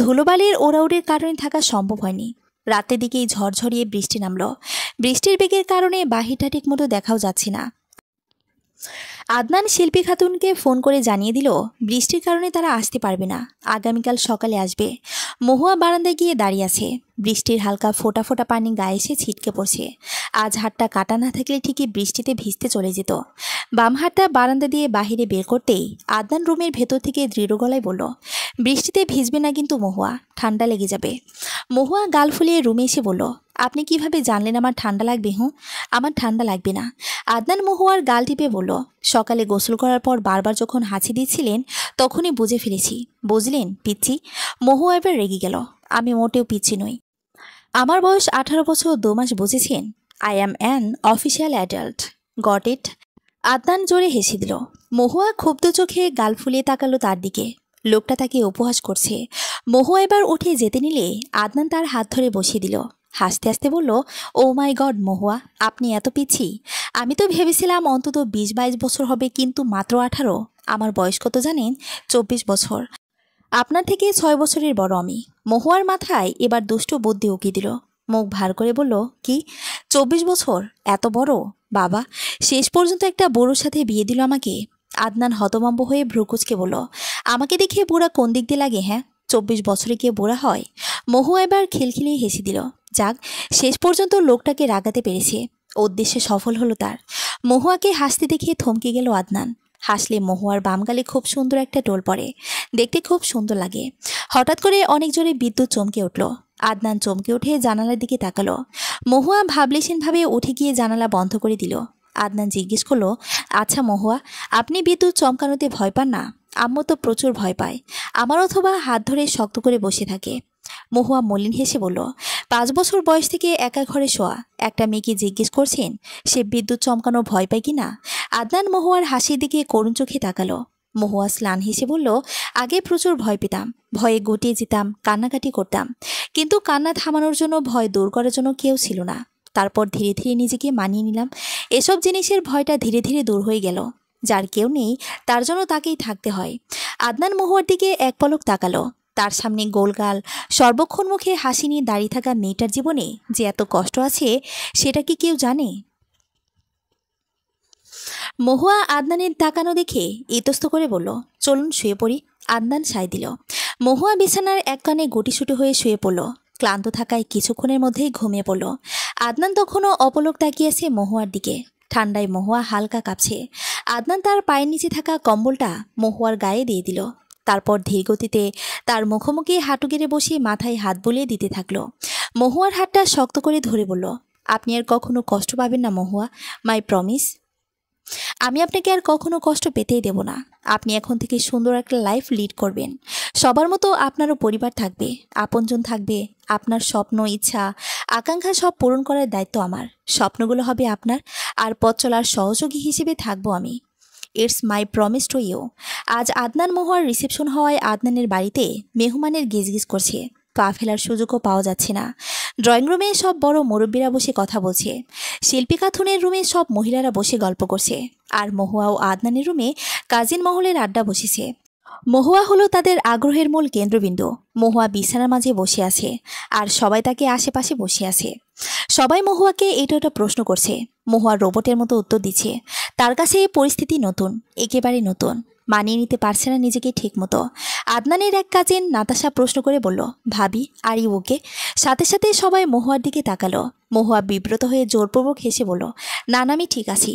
ধুলোবালির ওড়াউড়ির কারণে থাকা সম্ভব হয়নি। রাতের দিকেই ঝড়ঝরিয়ে বৃষ্টি নামল। বৃষ্টির বেগের কারণে বাহিরটা ঠিকমতো দেখাও যাচ্ছে না। আদনান শিল্পী খাতুনকে ফোন করে জানিয়ে দিল বৃষ্টির কারণে তারা আসতে পারবে না, আগামীকাল সকালে আসবে। মহুয়া বারান্দায় গিয়ে দাঁড়িয়ে আছে। বৃষ্টির হালকা ফোঁটা ফোঁটা পানি গায়ে এসে ছিটকে পড়ছে। আজ হাতটা কাটা না থাকলে ঠিকই বৃষ্টিতে ভিজতে চলে যেত। বাম হাতটা বারান্দা দিয়ে বাহিরে বের করতেই আদনান রুমের ভেতর থেকে দৃঢ় গলায় বলল, বৃষ্টিতে ভিজবে না কিন্তু মহুয়া, ঠান্ডা লেগে যাবে। মহুয়া গাল ফুলিয়ে রুমে এসে বলল, আপনি কিভাবে জানলেন আমার ঠান্ডা লাগবে? আমার ঠান্ডা লাগবে না। আদনান মহুয়ার গাল টিপে বলল, সকালে গোসল করার পর বারবার যখন হাঁচি দিচ্ছিলেন তখনই বুঝে ফেলেছি। বুঝলেন পিচ্ছি? মহুয়া এবার রেগে গেল। আমি মোটেও পিচ্ছি নই। আমার বয়স 18 বছর 2 মাস, বুঝেছেন? I am an official adult. Got it? Adnan জোরে হেসে দিল। মহুয়া ক্ষুব্ধ চোখে গাল ফুলিয়ে তাকালো তার দিকে। লোকটা তাকে উপহাস করছে। মহুয়া এবার উঠে যেতে নিলে আদনান তার হাত ধরে বসিয়ে দিল। হাসতে হাসতে বলল, ও মাই গড মহুয়া, আপনি এত পিচ্ছি! আমি তো ভেবেছিলাম অন্তত 20-22 বছর হবে, কিন্তু মাত্র 18। আমার বয়স কত জানেন? 24 বছর। আপনার থেকে 6 বছরের বড় আমি। মহুয়ার মাথায় এবার দুষ্টু বুদ্ধি উকি দিল। মুখ ভার করে বলল, কি 24 বছর? এত বড়? বাবা, শেষ পর্যন্ত একটা বুড়োর সাথে বিয়ে দিল আমাকে। আদনান হতভম্ব হয়ে ভ্রুকুচকে বলল, আমাকে দেখে বুড়া কোন দিক দিয়ে লাগে? হ্যাঁ, 24 বছরে কে বুড়া হয়? মহুয়া এবার খিলখিলিয়ে হেসে দিল। যাক, শেষ পর্যন্ত লোকটাকে রাগাতে পেরেছে। উদ্দেশ্যে সফল হলো তার। মহুয়াকে হাসতে দেখে থমকে গেল আদনান। হাসলে মহুয়ার বাম গালে খুব সুন্দর একটা টোল পড়ে। দেখতে খুব সুন্দর লাগে। হঠাৎ করে অনেক জোরে বিদ্যুৎ চমকে উঠল। আদনান চমকে উঠে জানালার দিকে তাকালো। মহুয়া ভাবলেশীনভাবে উঠে গিয়ে জানালা বন্ধ করে দিল। আদনান জিজ্ঞেস করলো, আচ্ছা মহুয়া, আপনি বিদ্যুৎ চমকানোতে ভয় পান না? আম্মু তো প্রচুর ভয় পায়। আমার অথবা হাত ধরে শক্ত করে বসে থাকে। মহুয়া মলিন হেসে বলল, 5 বছর বয়স থেকে একা ঘরে শোয়া একটা মেয়েকে জিজ্ঞেস করছেন সে বিদ্যুৎ চমকানো ভয় পায় কিনা? আদনান মহুয়ার হাসির দিকে করুণ চোখে তাকালো। মহুয়া স্লান হেসে বলল, আগে প্রচুর ভয় পেতাম, ভয়ে গুটিয়ে যেতাম, কান্নাকাটি করতাম, কিন্তু কান্না থামানোর জন্য, ভয় দূর করার জন্য কেউ ছিল না। তারপর ধীরে ধীরে নিজেকে মানিয়ে নিলাম। এসব জিনিসের ভয়টা ধীরে ধীরে দূর হয়ে গেল। যার কেউ নেই তার জন্য তাকেই থাকতে হয়। আদনান মহুয়ার দিকে এক পলক তাকালো। তার সামনে গোলগাল, সর্বক্ষণ মুখে হাসি নিয়ে দাঁড়িয়ে থাকা মেয়েটার জীবনে যে এত কষ্ট আছে সেটা কি কেউ জানে? মহুয়া আদনানের তাকানো দেখে ইতস্ত করে বলল, চলুন শুয়ে পড়ি। আদনান সায় দিল। মহুয়া বিছানার এক কানে গুটিসুটি হয়ে শুয়ে পড়ল। ক্লান্ত থাকায় কিছুক্ষণের মধ্যেই ঘুমিয়ে পড়ল। আদনান তখনও অপলক তাকিয়েছে মহুয়ার দিকে। ঠান্ডায় মহুয়া হালকা কাঁপছে। আদনান তার পায়ের নিচে থাকা কম্বলটা মহুয়ার গায়ে দিয়ে দিল। তারপর ধীরগতিতে তার মুখোমুখি হাঁটু গেড়ে বসে মাথায় হাত বুলিয়ে দিতে থাকলো। মহুয়ার হাতটা শক্ত করে ধরে বলল, আপনি আর কখনো কষ্ট পাবেন না মহুয়া, মাই প্রমিস। আমি আপনাকে আর কখনো কষ্ট পেতেই দেব না। আপনি এখন থেকে সুন্দর একটা লাইফ লিড করবেন। সবার মতো আপনারও পরিবার থাকবে, আপনজন থাকবে। আপনার স্বপ্ন, ইচ্ছা, আকাঙ্ক্ষা সব পূরণ করার দায়িত্ব আমার। স্বপ্নগুলো হবে আপনার, আর পথ চলার সহযোগী হিসেবে থাকবো আমি। It's my promise to you. আজ আদনান মহুয়ার রিসেপশন হওয়ায় আদনানের বাড়িতে মেহমানের গিজগিজ করছে। পা ফেলার সুযোগও পাওয়া যাচ্ছে না। ড্রয়িং রুমে সব বড় মুরব্বীরা বসে কথা বলছে। শিল্পী খাতুনের রুমে সব মহিলারা বসে গল্প করছে। আর মহুয়া ও আদনানের রুমে কাজিন মহলের আড্ডা বসেছে। মহুয়া হলো তাদের আগ্রহের মূল কেন্দ্রবিন্দু। মহুয়া বিছানার মাঝে বসে আছে, আর সবাই তাকে আশেপাশে বসে আছে। সবাই মহুয়াকে এটা ওটা প্রশ্ন করছে। মহুয়া রোবটের মতো উত্তর দিচ্ছে। তার কাছে এই পরিস্থিতি নতুন, একেবারে নতুন। মানিয়ে নিতে পারছে না নিজেকে ঠিকমতো। আদনানের এক কাজিন নাতাশা প্রশ্ন করে বলল, ভাবি আর ইউ ওকে? সাথে সাথে সবাই মহুয়ার দিকে তাকালো। মহুয়া বিব্রত হয়ে জোরপূর্বক হেসে বলল, না না, আমি ঠিক আছি।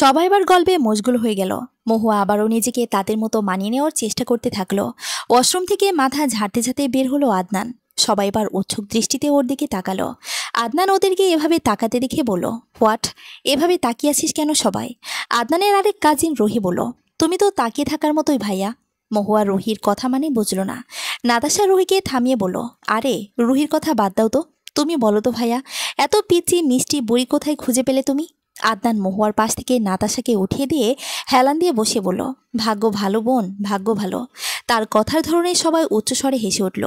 সবাই এবার গল্পে মশগুল হয়ে গেল। মহুয়া আবারও নিজেকে তাদের মতো মানিয়ে নেওয়ার চেষ্টা করতে থাকলো। ওয়াশরুম থেকে মাথা ঝাড়তে ঝাড়তে বের হলো আদনান। সবাই এবার উৎসুক দৃষ্টিতে ওর দিকে তাকালো। আদনান ওদেরকে এভাবে তাকাতে দেখে বলল, হোয়াট, এভাবে তাকিয়ে আছিস কেন সবাই? আদনানের আরেক কাজিন রুহি বলল, তুমি তো তাকিয়ে থাকার মতোই ভাইয়া। মহুয়া রুহির কথা মানে বুঝলো না। নাতাশা রুহিকে থামিয়ে বলল, আরে রুহির কথা বাদ দাও তো, তুমি বলো তো ভাইয়া, এত পিচি মিষ্টি বুড়ি কোথায় খুঁজে পেলে তুমি? আদনান মহুয়ার পাশ থেকে নাতাশাকে উঠিয়ে দিয়ে হেলান দিয়ে বসে বলল, ভাগ্য ভালো বোন, ভাগ্য ভালো। তার কথার ধরনে সবাই উচ্চস্বরে হেসে উঠল।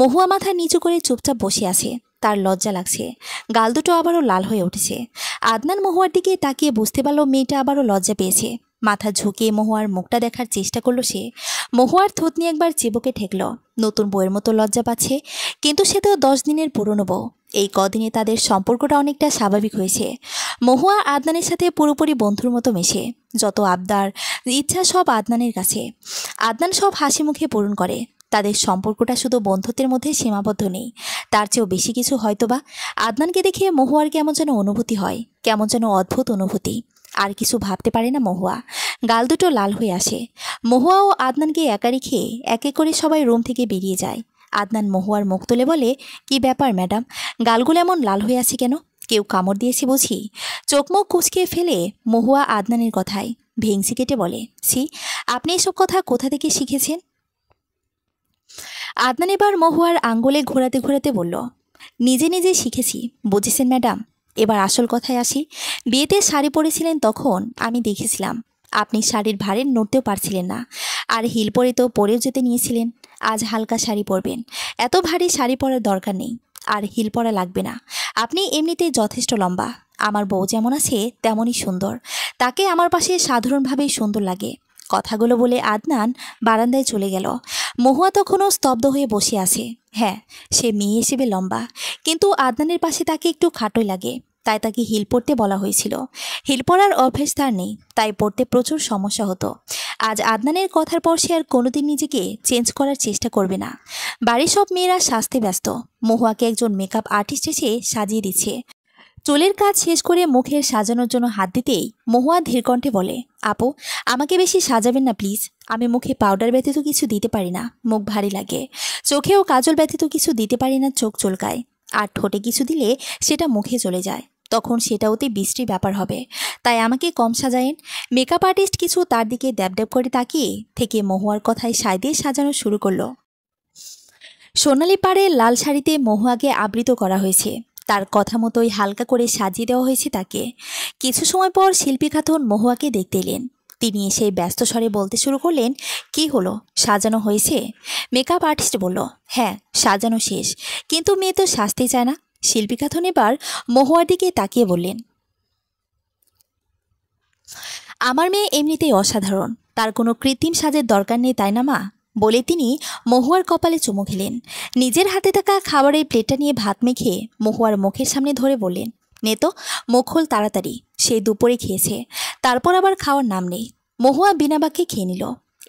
মহুয়া মাথা নিচু করে চুপচাপ বসে আছে। তার লজ্জা লাগছে। গাল দুটো আবারও লাল হয়ে উঠেছে। আদনান মহুয়ার দিকে তাকিয়ে বুঝতে পারল মেয়েটা আবারও লজ্জা পেয়েছে। মাথা ঝুঁকিয়ে মহুয়ার মুখটা দেখার চেষ্টা করলো সে। মহুয়ার থুতনি একবার চিবুকে ঠেকল। নতুন বউয়ের মতো লজ্জা পাচ্ছে, কিন্তু সে তো 10 দিনের পুরনো বউ। এই কদিনে তাদের সম্পর্কটা অনেকটা স্বাভাবিক হয়েছে। মহুয়া আদনানের সাথে পুরোপুরি বন্ধুর মতো মেশে। যত আবদার ইচ্ছা সব আদনানের কাছে। আদনান সব হাসি মুখে পূরণ করে। তাদের সম্পর্কটা শুধু বন্ধুত্বের মধ্যে সীমাবদ্ধ নেই, তার চেয়েও বেশি কিছু হয়তোবা। আদনানকে দেখে মহুয়ার কেমন যেন অনুভূতি হয়, কেমন যেন অদ্ভুত অনুভূতি। আর কিছু ভাবতে পারে না মহুয়া। গাল দুটো লাল হয়ে আসে। মহুয়া ও আদনানকে একা রেখে এক এক করে সবাই রুম থেকে বেরিয়ে যায়। আদনান মহুয়ার মুখ তুলে বলে, কি ব্যাপার ম্যাডাম, গালগুলো এমন লাল হয়ে আছে কেন? কেউ কামড় দিয়েছে বুঝি? চোখ মুখ কুঁচকে ফেলে মহুয়া আদনানের কথায় ভেংসি কেটে বলে, ছি, আপনি এসব কথা কোথা থেকে শিখেছেন? আদনান এবার মহুয়ার আঙ্গুলে ঘোরাতে ঘোরাতে বলল, নিজে নিজে শিখেছি, বুঝেছেন ম্যাডাম। এবার আসল কথায় আসি। বিয়েতে শাড়ি পরেছিলেন তখন আমি দেখেছিলাম আপনি শাড়ির ভারে নড়তেও পারছিলেন না। আর হিল পরে তো পরেও যেতে নিয়েছিলেন। আজ হালকা শাড়ি পরবেন, এত ভারী শাড়ি পরার দরকার নেই। আর হিল পরা লাগবে না, আপনি এমনিতেই যথেষ্ট লম্বা। আমার বউ যেমন আছে তেমনই সুন্দর, তাকে আমার পাশে সাধারণভাবেই সুন্দর লাগে। কথাগুলো বলে আদনান বারান্দায় চলে গেল। মহুয়া তখনও স্তব্ধ হয়ে বসে আছে। হ্যাঁ, সে মেয়ে হিসেবে লম্বা, কিন্তু আদনানের পাশে তাকে একটু খাটোই লাগে। তাই তাকে হিল পরতে বলা হয়েছিল। হিল পরার অভ্যেস তার নেই, তাই পরতে প্রচুর সমস্যা হতো। আজ আদনানের কথার পর সে আর কোনোদিন নিজেকে চেঞ্জ করার চেষ্টা করবে না। বাড়ির সব মেয়েরা সাজতে ব্যস্ত। মহুয়াকে একজন মেকআপ আর্টিস্ট এসে সাজিয়ে দিচ্ছে। চুলের কাজ শেষ করে মুখের সাজানোর জন্য হাত দিতেই মহুয়া ধীরকণ্ঠে বলে, আপু, আমাকে বেশি সাজাবেন না প্লিজ। আমি মুখে পাউডার ব্যতীত কিছু দিতে পারি না, মুখ ভারী লাগে। চোখেও কাজল ব্যতীত কিছু দিতে পারি না, চোখ চুলকায়। আর ঠোঁটে কিছু দিলে সেটা মুখে চলে যায়, তখন সেটা অতি বিশ্রী ব্যাপার হবে। তাই আমাকে কম সাজায়েন। মেকআপ আর্টিস্ট কিছু তার দিকে ড্যাব করে তাকিয়ে থেকে মহুয়ার কথায় সায় দিয়ে সাজানো শুরু করলো। সোনালি পাড়ের লাল শাড়িতে মহুয়াকে আবৃত করা হয়েছে। তার কথা মতোই হালকা করে সাজিয়ে দেওয়া হয়েছে তাকে। কিছু সময় পর শিল্পী খাতুন মহুয়াকে দেখতে এলেন। তিনি এসে ব্যস্ত স্বরে বলতে শুরু করলেন, কি হলো, সাজানো হয়েছে? মেকআপ আর্টিস্ট বলল, হ্যাঁ, সাজানো শেষ, কিন্তু মেয়ে তো সাজতে চায় না। শিল্পী খাতুন এবার মহুয়ার দিকে তাকিয়ে বললেন, আমার মেয়ে এমনিতেই অসাধারণ, তার কোনো কৃত্রিম সাজের দরকার নেই, তাই না মা? বলে তিনি মহুয়ার কপালে চুমু খেলেন। নিজের হাতে থাকা খাবারের প্লেটটা নিয়ে ভাত মেখে মহুয়ার মুখের সামনে ধরে বললেন, নে তো, মুখ খোল তাড়াতাড়ি, সেই দুপুরে খেয়েছে, তারপর আবার খাওয়ার নাম নেই। মহুয়া বিনা বাক্যে খেয়ে নিল।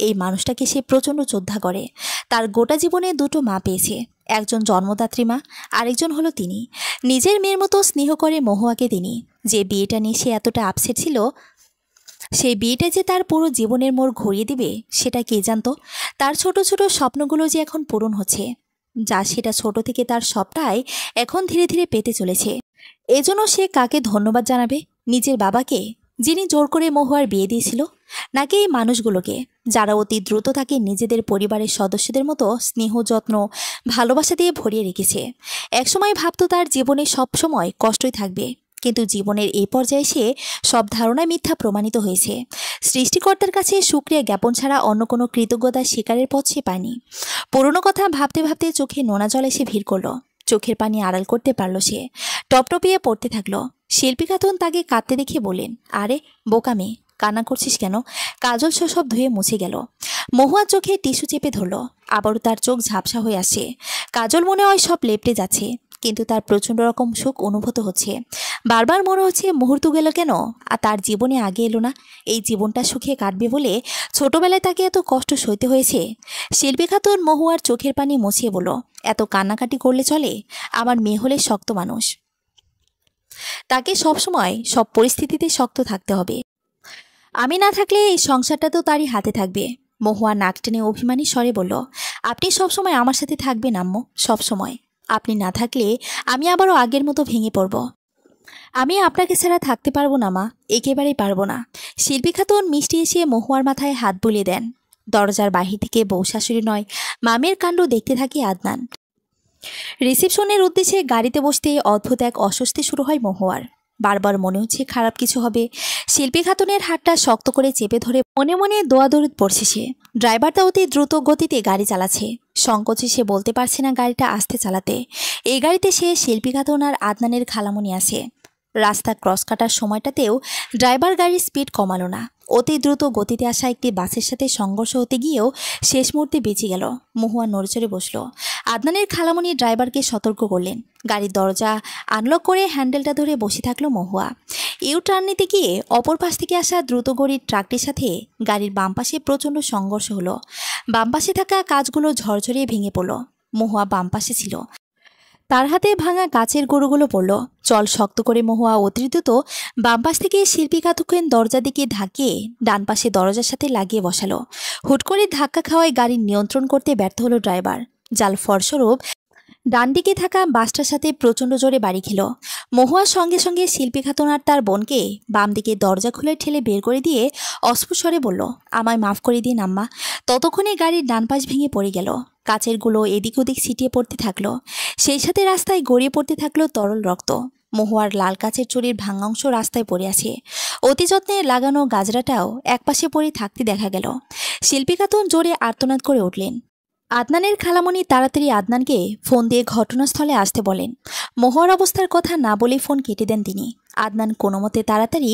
এই মানুষটাকে সে প্রচণ্ড শ্রদ্ধা করে। তার গোটা জীবনে দুটো মা পেয়েছে, একজন জন্মদাত্রী মা, আরেকজন হলো তিনি। নিজের মেয়ের মতো স্নেহ করে মহুয়াকে তিনি। যে বিয়েটা নিয়ে সে এতটা আপসেট ছিল, সেই বিয়েটা যে তার পুরো জীবনের মোড় ঘুরিয়ে দিবে সেটা কে জানতো। তার ছোট ছোট স্বপ্নগুলো যে এখন পূরণ হচ্ছে, যা সেটা ছোট থেকে তার সবটাই এখন ধীরে ধীরে পেতে চলেছে। এজন্য সে কাকে ধন্যবাদ জানাবে? নিজের বাবাকে, যিনি জোর করে মহুয়ার বিয়ে দিয়েছিল, নাকি এই মানুষগুলোকে যারা অতি দ্রুত তাকে নিজেদের পরিবারের সদস্যদের মতো স্নেহ যত্ন ভালোবাসা দিয়ে ভরিয়ে রেখেছে? একসময় ভাবতো তার জীবনে সবসময় কষ্টই থাকবে, কিন্তু জীবনের এই পর্যায়ে সে সব ধারণা মিথ্যা প্রমাণিত হয়েছে। সৃষ্টিকর্তার কাছে শুকরিয়া জ্ঞাপন ছাড়া অন্য কোনো কৃতজ্ঞতা স্বীকারের পথ সে পায়নি। পুরনো কথা ভাবতে ভাবতে চোখে নোনা জল এসে ভিড় করলো। চোখের পানি আড়াল করতে পারল সে। টপটপিয়ে পড়তে থাকলো। শিল্পী খাতুন তাকে কাঁদতে দেখে বলেন, আরে বোকা মেয়ে, কান্না করছিস কেন? কাজল সব ধুয়ে মুছে গেল। মহুয়ার চোখে টিস্যু চেপে ধরল। আবারও তার চোখ ঝাপসা হয়ে আসে। কাজল মনে হয় সব লেপটে যাচ্ছে। কিন্তু তার প্রচণ্ড রকম সুখ অনুভূত হচ্ছে। বারবার মনে হচ্ছে মুহূর্ত গেল কেন, আর তার জীবনে আগে এলো না। এই জীবনটা সুখে কাটবে বলে ছোটবেলায় তাকে এত কষ্ট সইতে হয়েছে। শিল্পী খাতুন মহুয়ার চোখের পানি মুছিয়ে বলল, এত কান্নাকাটি করলে চলে? আমার মেয়ে হলে শক্ত মানুষ, তাকে সবসময় সব পরিস্থিতিতে শক্ত থাকতে হবে। আমি না থাকলে এই সংসারটা তো তারই হাতে থাকবে। মহুয়া নাক টেনে অভিমানী স্বরে বলল, আপনি সবসময় আমার সাথে থাকবেন আম্মু, সবসময়। আপনি না থাকলে আমি আবারও আগের মতো ভেঙে পড়ব। আমি আপনাকে ছাড়া থাকতে পারবো না মা, একেবারেই পারবো না। শিল্পী খাতুন মিষ্টি এসে মহুয়ার মাথায় হাত বুলিয়ে দেন। দরজার বাহির থেকে বউ শাশুড়ি নয়, মামের কাণ্ড দেখতে থাকে আদনান। রিসেপশনের উদ্দেশ্যে গাড়িতে বসতে অদ্ভুত এক অস্বস্তি শুরু হয় মহুয়ার। বারবার মনে হচ্ছে খারাপ কিছু হবে। শিল্পী খাতুনের হাতটা শক্ত করে চেপে ধরে মনে মনে দোয়াদৌড় পড়ছে সে। ড্রাইভারটা অতি দ্রুত গতিতে গাড়ি চালাচ্ছে। সংকোচে সে বলতে পারছে না গাড়িটা আস্তে চালাতে। এই গাড়িতে সে, শিল্পী খাতুন আর আদনানের খালামণি আছে। রাস্তা ক্রস কাটার সময়টাতেও ড্রাইভার গাড়ির স্পিড কমালো না। অতি দ্রুত গতিতে আসা একটি বাসের সাথে সংঘর্ষ হতে গিয়েও শেষ মুহূর্তে বেঁচে গেল। মহুয়া নড়েচড়ে বসল। আদনানের খালামণি ড্রাইভারকে সতর্ক করলেন। গাড়ির দরজা আনলক করে হ্যান্ডেলটা ধরে বসে থাকলো মহুয়া। ইউ টার্ন নিতে গিয়ে অপর পাশ থেকে আসা দ্রুতগতির ট্রাকটির সাথে গাড়ির বাম পাশে প্রচণ্ড সংঘর্ষ হলো। বাম পাশে থাকা কাঁচগুলো ঝরঝরিয়ে ভেঙে পড়ল। মহুয়া বাম পাশে ছিল, তার হাতে ভাঙা গাছের গরুগুলো পড়ল। চল শক্ত করে মহুয়া অতিরিক্ত বাম পাশ থেকে শিল্পী খাতুন দরজা দিকে ধাক্কিয়ে ডান পাশে দরজার সাথে লাগিয়ে বসালো। হুট করে ধাক্কা খাওয়ায় গাড়ির নিয়ন্ত্রণ করতে ব্যর্থ হলো ড্রাইভার। যার ফলস্বরূপ ডান দিকে থাকা বাসটার সাথে প্রচণ্ড জোরে বাড়ি খেল। মহুয়ার সঙ্গে সঙ্গে শিল্পী খাতুন আর তার বোনকে বাম দিকে দরজা খুলে ঠেলে বের করে দিয়ে অস্ফুট স্বরে বলল, আমায় মাফ করে দিন আম্মা। ততক্ষণে গাড়ির ডান পাশ ভেঙে পড়ে গেল। কাচের গুলো এদিক ওদিক ছিটিয়ে পড়তে থাকলো। সেই সাথে রাস্তায় গড়িয়ে পড়তে থাকলো তরল রক্ত। মহুয়ার লাল কাচের চুরির ভাঙা অংশ রাস্তায় পড়ে আছে। অতি যত্নে লাগানো গাজরাটাও একপাশে পড়ে থাকতে দেখা গেল। শিল্পী খাতুন জোরে আর্তনাদ করে উঠলেন। আদনানের খালামণি তাড়াতাড়ি আদনানকে ফোন দিয়ে ঘটনাস্থলে আসতে বলেন। মহুয়ার অবস্থার কথা না বলেই ফোন কেটে দেন তিনি। আদনান কোনো মতে তাড়াতাড়ি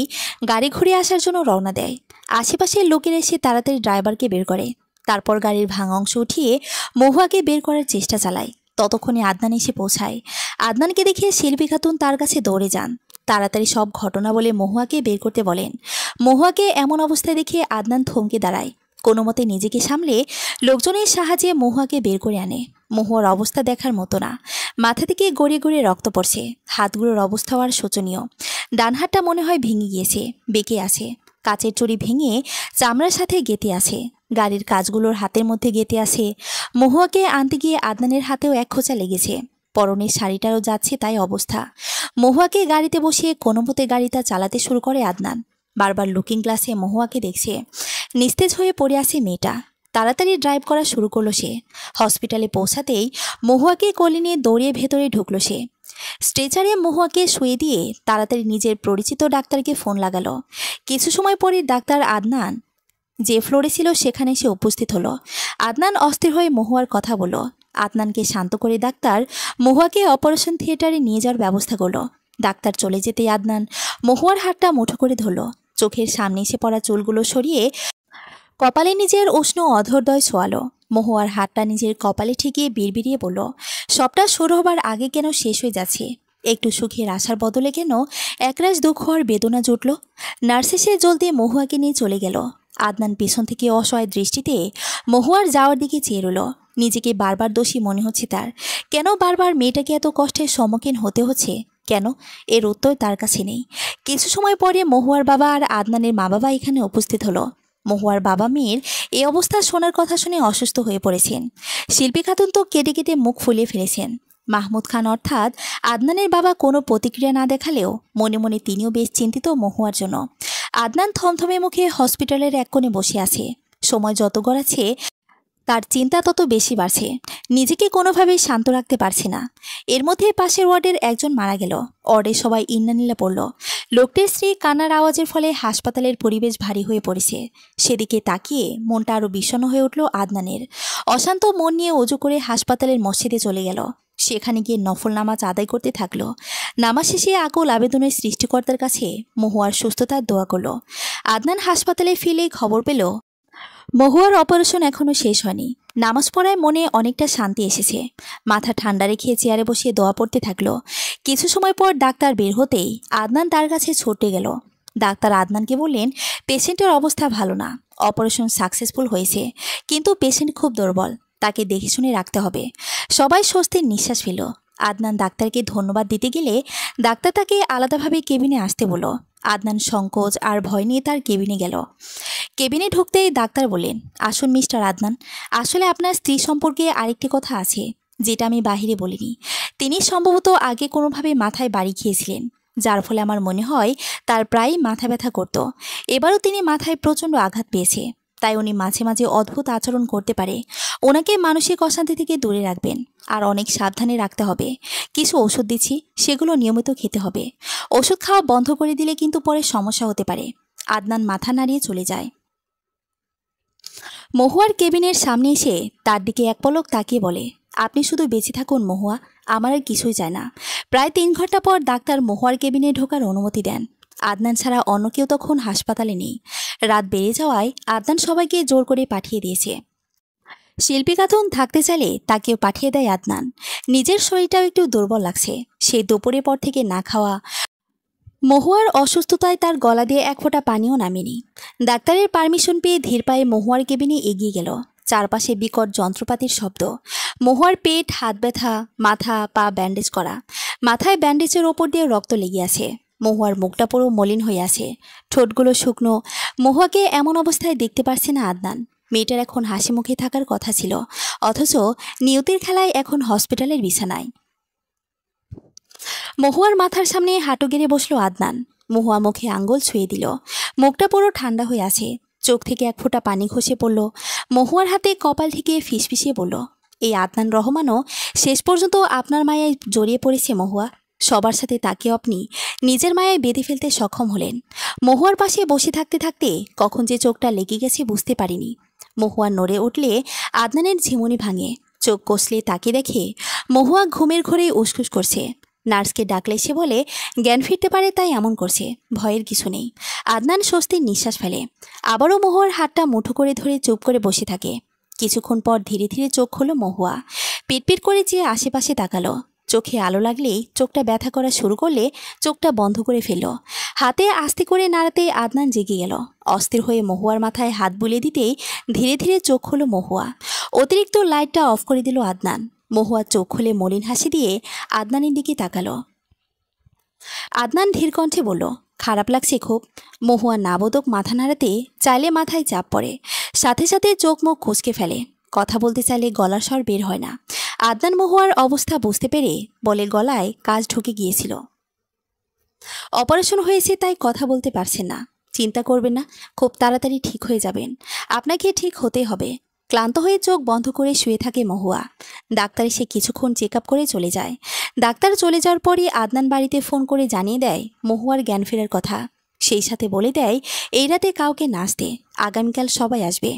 গাড়ি ঘুরে আসার জন্য রওনা দেয়। আশেপাশের লোকেরা এসে তাড়াতাড়ি ড্রাইভারকে বের করে। তারপর গাড়ির ভাঙা অংশ উঠিয়ে মহুয়াকে বের করার চেষ্টা চালায়। ততক্ষণে আদনান এসে পৌঁছায়। আদনানকে দেখে শিল্পী খাতুন তার কাছে দৌড়ে যান। তাড়াতাড়ি সব ঘটনা বলে মহুয়াকে বের করতে বলেন। মহুয়াকে এমন অবস্থায় দেখে আদনান থমকে দাঁড়ায়। কোনো মতে নিজেকে সামলে লোকজনের সাহায্যে মহুয়াকে বের করে আনে। মহুয়ার অবস্থা দেখার মতো না। মাথা থেকে গড়িয়ে গড়িয়ে রক্ত পড়ছে। হাতগুলোর অবস্থাও আর শোচনীয়। ডান হাতটা মনে হয় ভেঙে গিয়েছে, বেঁকে আছে। কাচের চুড়ি ভেঙে চামড়ার সাথে গেঁথে আছে। গাড়ির কাজগুলোর হাতের মধ্যে গেঁথে আছে। মহুয়াকে আনতে গিয়ে আদনানের হাতেও এক খোঁচা লেগেছে। পরনের শাড়িটারও যাচ্ছে তাই অবস্থা। মহুয়াকে গাড়িতে বসিয়ে কোনো মতে গাড়িটা চালাতে শুরু করে আদনান। বারবার লুকিং গ্লাসে মহুয়াকে দেখছে। নিস্তেজ হয়ে পড়ে আছে মেয়েটা। তাড়াতাড়ি ড্রাইভ করা শুরু করলো সে। হসপিটালে পৌঁছাতেই মহুয়াকে কোলে নিয়ে দৌড়িয়ে ভেতরে ঢুকলো সে। স্ট্রেচারে মহুয়াকে শুয়ে দিয়ে তাড়াতাড়ি নিজের পরিচিত ডাক্তারকে ফোন লাগালো। কিছু সময় পরে ডাক্তার আদনান যে ফ্লোরে ছিল সেখানে সে উপস্থিত হলো। আদনান অস্থির হয়ে মহুয়ার কথা বলল। আদনানকে শান্ত করে ডাক্তার মহুয়াকে অপারেশন থিয়েটারে নিয়ে যাওয়ার ব্যবস্থা করলো। ডাক্তার চলে যেতেই আদনান মহুয়ার হাতটা মুঠো করে ধরল। চোখের সামনে এসে পড়া চুলগুলো সরিয়ে কপালে নিজের উষ্ণ অধরদয় ছোয়ালো। মহুয়ার হাতটা নিজের কপালে ঠেকিয়ে বিড়বিড়িয়ে বলল, সবটা শুরু হবার আগে কেন শেষ হয়ে যাচ্ছে? একটু সুখের আশার বদলে কেন একরাশ দুঃখ আর বেদনা জুটল? নার্স এসে জলদি মহুয়াকে নিয়ে চলে গেল। আদনান পেছন থেকে অসহায় দৃষ্টিতে মহুয়ার যাওয়ার দিকে চেয়ে রইল। নিজেকে বারবার দোষী মনে হচ্ছে তার। কেন বারবার মেয়েটাকে এত কষ্টের সম্মুখীন হতে হচ্ছে? কেন? এর উত্তর তার কাছে নেই। কিছু সময় পরে মহুয়ার বাবা আর আদনানের মা বাবা এখানে উপস্থিত হলো। মহুয়ার বাবা মেয়ের এই অবস্থা শোনার কথা শুনে অসুস্থ হয়ে পড়েছেন। শিল্পী খাতুন তো কেটে কেটে মুখ ফুলিয়ে ফেলেছেন। মাহমুদ খান অর্থাৎ আদনানের বাবা কোনো প্রতিক্রিয়া না দেখালেও মনে মনে তিনিও বেশ চিন্তিত মহুয়ার জন্য। আদনান থমথমে মুখে হসপিটালের এক কোণে বসে আছে। সময় যত গড়াচ্ছে তার চিন্তা তত বেশি বাড়ছে। নিজেকে কোনোভাবেই শান্ত রাখতে পারছে না। এর মধ্যে পাশের ওয়ার্ডের একজন মারা গেল। ওয়ার্ডে সবাই ইন্নানিল্লা পড়ল। লোকটির স্ত্রী কান্নার আওয়াজের ফলে হাসপাতালের পরিবেশ ভারী হয়ে পড়েছে। সেদিকে তাকিয়ে মনটা আরও বিষণ্ণ হয়ে উঠল আদনানের। অশান্ত মন নিয়ে অজু করে হাসপাতালের মসজিদে চলে গেল। সেখানে গিয়ে নফল নামাজ আদায় করতে থাকলো। নামাজ শেষে আকুল আবেদনের সৃষ্টিকর্তার কাছে মহুয়ার সুস্থতার দোয়া করল। আদনান হাসপাতালে ফিরে খবর পেল মহুয়ার অপারেশন এখনো শেষ হয়নি। নামাজ পড়ায় মনে অনেকটা শান্তি এসেছে। মাথা ঠান্ডা রেখে চেয়ারে বসিয়ে দোয়া পড়তে থাকলো। কিছু সময় পর ডাক্তার বের হতেই আদনান তার কাছে ছুটে গেল। ডাক্তার আদনানকে বললেন, পেশেন্টের অবস্থা ভালো না, অপারেশন সাকসেসফুল হয়েছে, কিন্তু পেশেন্ট খুব দুর্বল, তাকে দেখে শুনে রাখতে হবে। সবাই স্বস্তির নিঃশ্বাস ফেল। আদনান ডাক্তারকে ধন্যবাদ দিতে গেলে ডাক্তার তাকে আলাদাভাবে কেবিনে আসতে বলল। আদনান সংকোচ আর ভয় নিয়ে তার কেবিনে গেল। কেবিনে ঢুকতেই ডাক্তার বললেন, আসুন মিস্টার আদনান, আসলে আপনার স্ত্রী সম্পর্কে আরেকটি কথা আছে যেটা আমি বাহিরে বলিনি। তিনি সম্ভবত আগে কোনোভাবে মাথায় বাড়ি খেয়েছিলেন, যার ফলে আমার মনে হয় তার প্রায়ই মাথা ব্যথা করত। এবারও তিনি মাথায় প্রচণ্ড আঘাত পেয়েছে, তাই উনি মাঝে মাঝে অদ্ভুত আচরণ করতে পারে। ওনাকে মানসিক অশান্তি থেকে দূরে রাখবেন আর অনেক সাবধানে রাখতে হবে। কিছু ওষুধ দিচ্ছি, সেগুলো নিয়মিত খেতে হবে। ওষুধ খাওয়া বন্ধ করে দিলে কিন্তু পরে সমস্যা হতে পারে। আদনান মাথা নাড়িয়ে চলে যায়। মহুয়ার কেবিনের সামনে এসে তার দিকে এক পলক তাকিয়ে বলে, আপনি শুধু বেঁচে থাকুন মহুয়া, আমার আর কিছুই চায় না। প্রায় 3 ঘন্টা পর ডাক্তার মহুয়ার কেবিনে ঢোকার অনুমতি দেন। আদনান ছাড়া অন্য কেউ তখন হাসপাতালে নেই। রাত বেড়ে যাওয়ায় আদনান সবাইকে জোর করে পাঠিয়ে দিয়েছে। শিল্পী খাতুন থাকতে চাইলে তাকেও পাঠিয়ে দেয় আদনান। নিজের শরীরটাও একটু দুর্বল লাগছে। সেই দুপুরের পর থেকে না খাওয়া। মহুয়ার অসুস্থতায় তার গলা দিয়ে এক ফোঁটা পানিও নামেনি। ডাক্তারের পারমিশন পেয়ে ধীর পায়ে মহুয়ার কেবিনে এগিয়ে গেল। চারপাশে বিকট যন্ত্রপাতির শব্দ। মহুয়ার পেট, হাত ব্যথা, মাথা, পা ব্যান্ডেজ করা। মাথায় ব্যান্ডেজের ওপর দিয়ে রক্ত লেগে আছে। মহুয়ার মুখটা পুরো মলিন হয়ে আছে, ঠোঁটগুলো শুকনো। মহুয়াকে এমন অবস্থায় দেখতে পারছে না আদনান। মেয়েটার এখন হাসি মুখে থাকার কথা ছিল, অথচ নিয়তির খেলায় এখন হসপিটালের বিছানায়। মহুয়ার মাথার সামনে হাঁটু গেড়ে বসলো আদনান। মহুয়া মুখে আঙ্গুল ছুঁয়ে দিল। মুখটা পুরো ঠান্ডা হয়ে আছে, চোখ থেকে এক ফোঁটা পানি খসে পড়ল। মহুয়ার হাতে কপাল ঠেকিয়ে ফিসফিসিয়ে বলল, এই আদনান রহমানও শেষ পর্যন্ত আপনার মায়ায় জড়িয়ে পড়েছে মহুয়া। সবার সাথে তাকেও আপনি নিজের মায়ায় বেঁধে ফেলতে সক্ষম হলেন। মহুয়ার পাশে বসে থাকতে থাকতে কখন যে চোখটা লেগে গেছে বুঝতে পারিনি। মহুয়া নড়ে উঠলে আদনানের ঝিমুনি ভাঙে। চোখ কষলে তাকে দেখে মহুয়া ঘুমের ঘোরে উসখুস করছে। নার্সকে ডাকলে সে বলে জ্ঞান ফিরতে পারে, তাই এমন করছে, ভয়ের কিছু নেই। আদনান স্বস্তির নিঃশ্বাস ফেলে। আবারও মহুয়ার হাতটা মুঠো করে ধরে চুপ করে বসে থাকে। কিছুক্ষণ পর ধীরে ধীরে চোখ খুলো মহুয়া। পিটপিট করে চেয়ে আশেপাশে তাকালো। চোখে আলো লাগলেই চোখটা ব্যথা করা শুরু করলে চোখটা বন্ধ করে ফেলল। হাতে আস্তে করে নাড়াতে আদনান জেগে গেল। অস্থির হয়ে মহুয়ার মাথায় হাত বুলিয়ে দিতেই ধীরে ধীরে চোখ খুলো মহুয়া। অতিরিক্ত লাইটটা অফ করে দিল আদনান। মহুয়া চোখ খুলে মলিন হাসি দিয়ে আদনানের দিকে তাকালো। আদনান ধীর কণ্ঠে বলল, খারাপ লাগছে খুব। মহুয়া নাবোধক মাথা নাড়াতে চাইলে মাথায় চাপ পড়ে, সাথে সাথে চোখ মুখ কুঁচকে ফেলে। কথা বলতে চাইলে গলার স্বর বের হয় না। আদনান মহুয়ার অবস্থা বুঝতে পেরে বলে, গলায় কাজ ঢুকে গিয়েছিল, অপারেশন হয়েছে, তাই কথা বলতে পারছেন না। চিন্তা করবেন না, খুব তাড়াতাড়ি ঠিক হয়ে যাবেন। আপনাকে ঠিক হতে হবে। ক্লান্ত হয়ে চোখ বন্ধ করে শুয়ে থাকে মহুয়া। ডাক্তার এসে কিছুক্ষণ চেক আপ করে চলে যায়। ডাক্তার চলে যাওয়ার পরই আদনান বাড়িতে ফোন করে জানিয়ে দেয় মহুয়ার জ্ঞান ফেরার কথা। সেই সাথে বলে দেয় এই রাতে কাউকে না আসতে, আগামীকাল সবাই আসবে।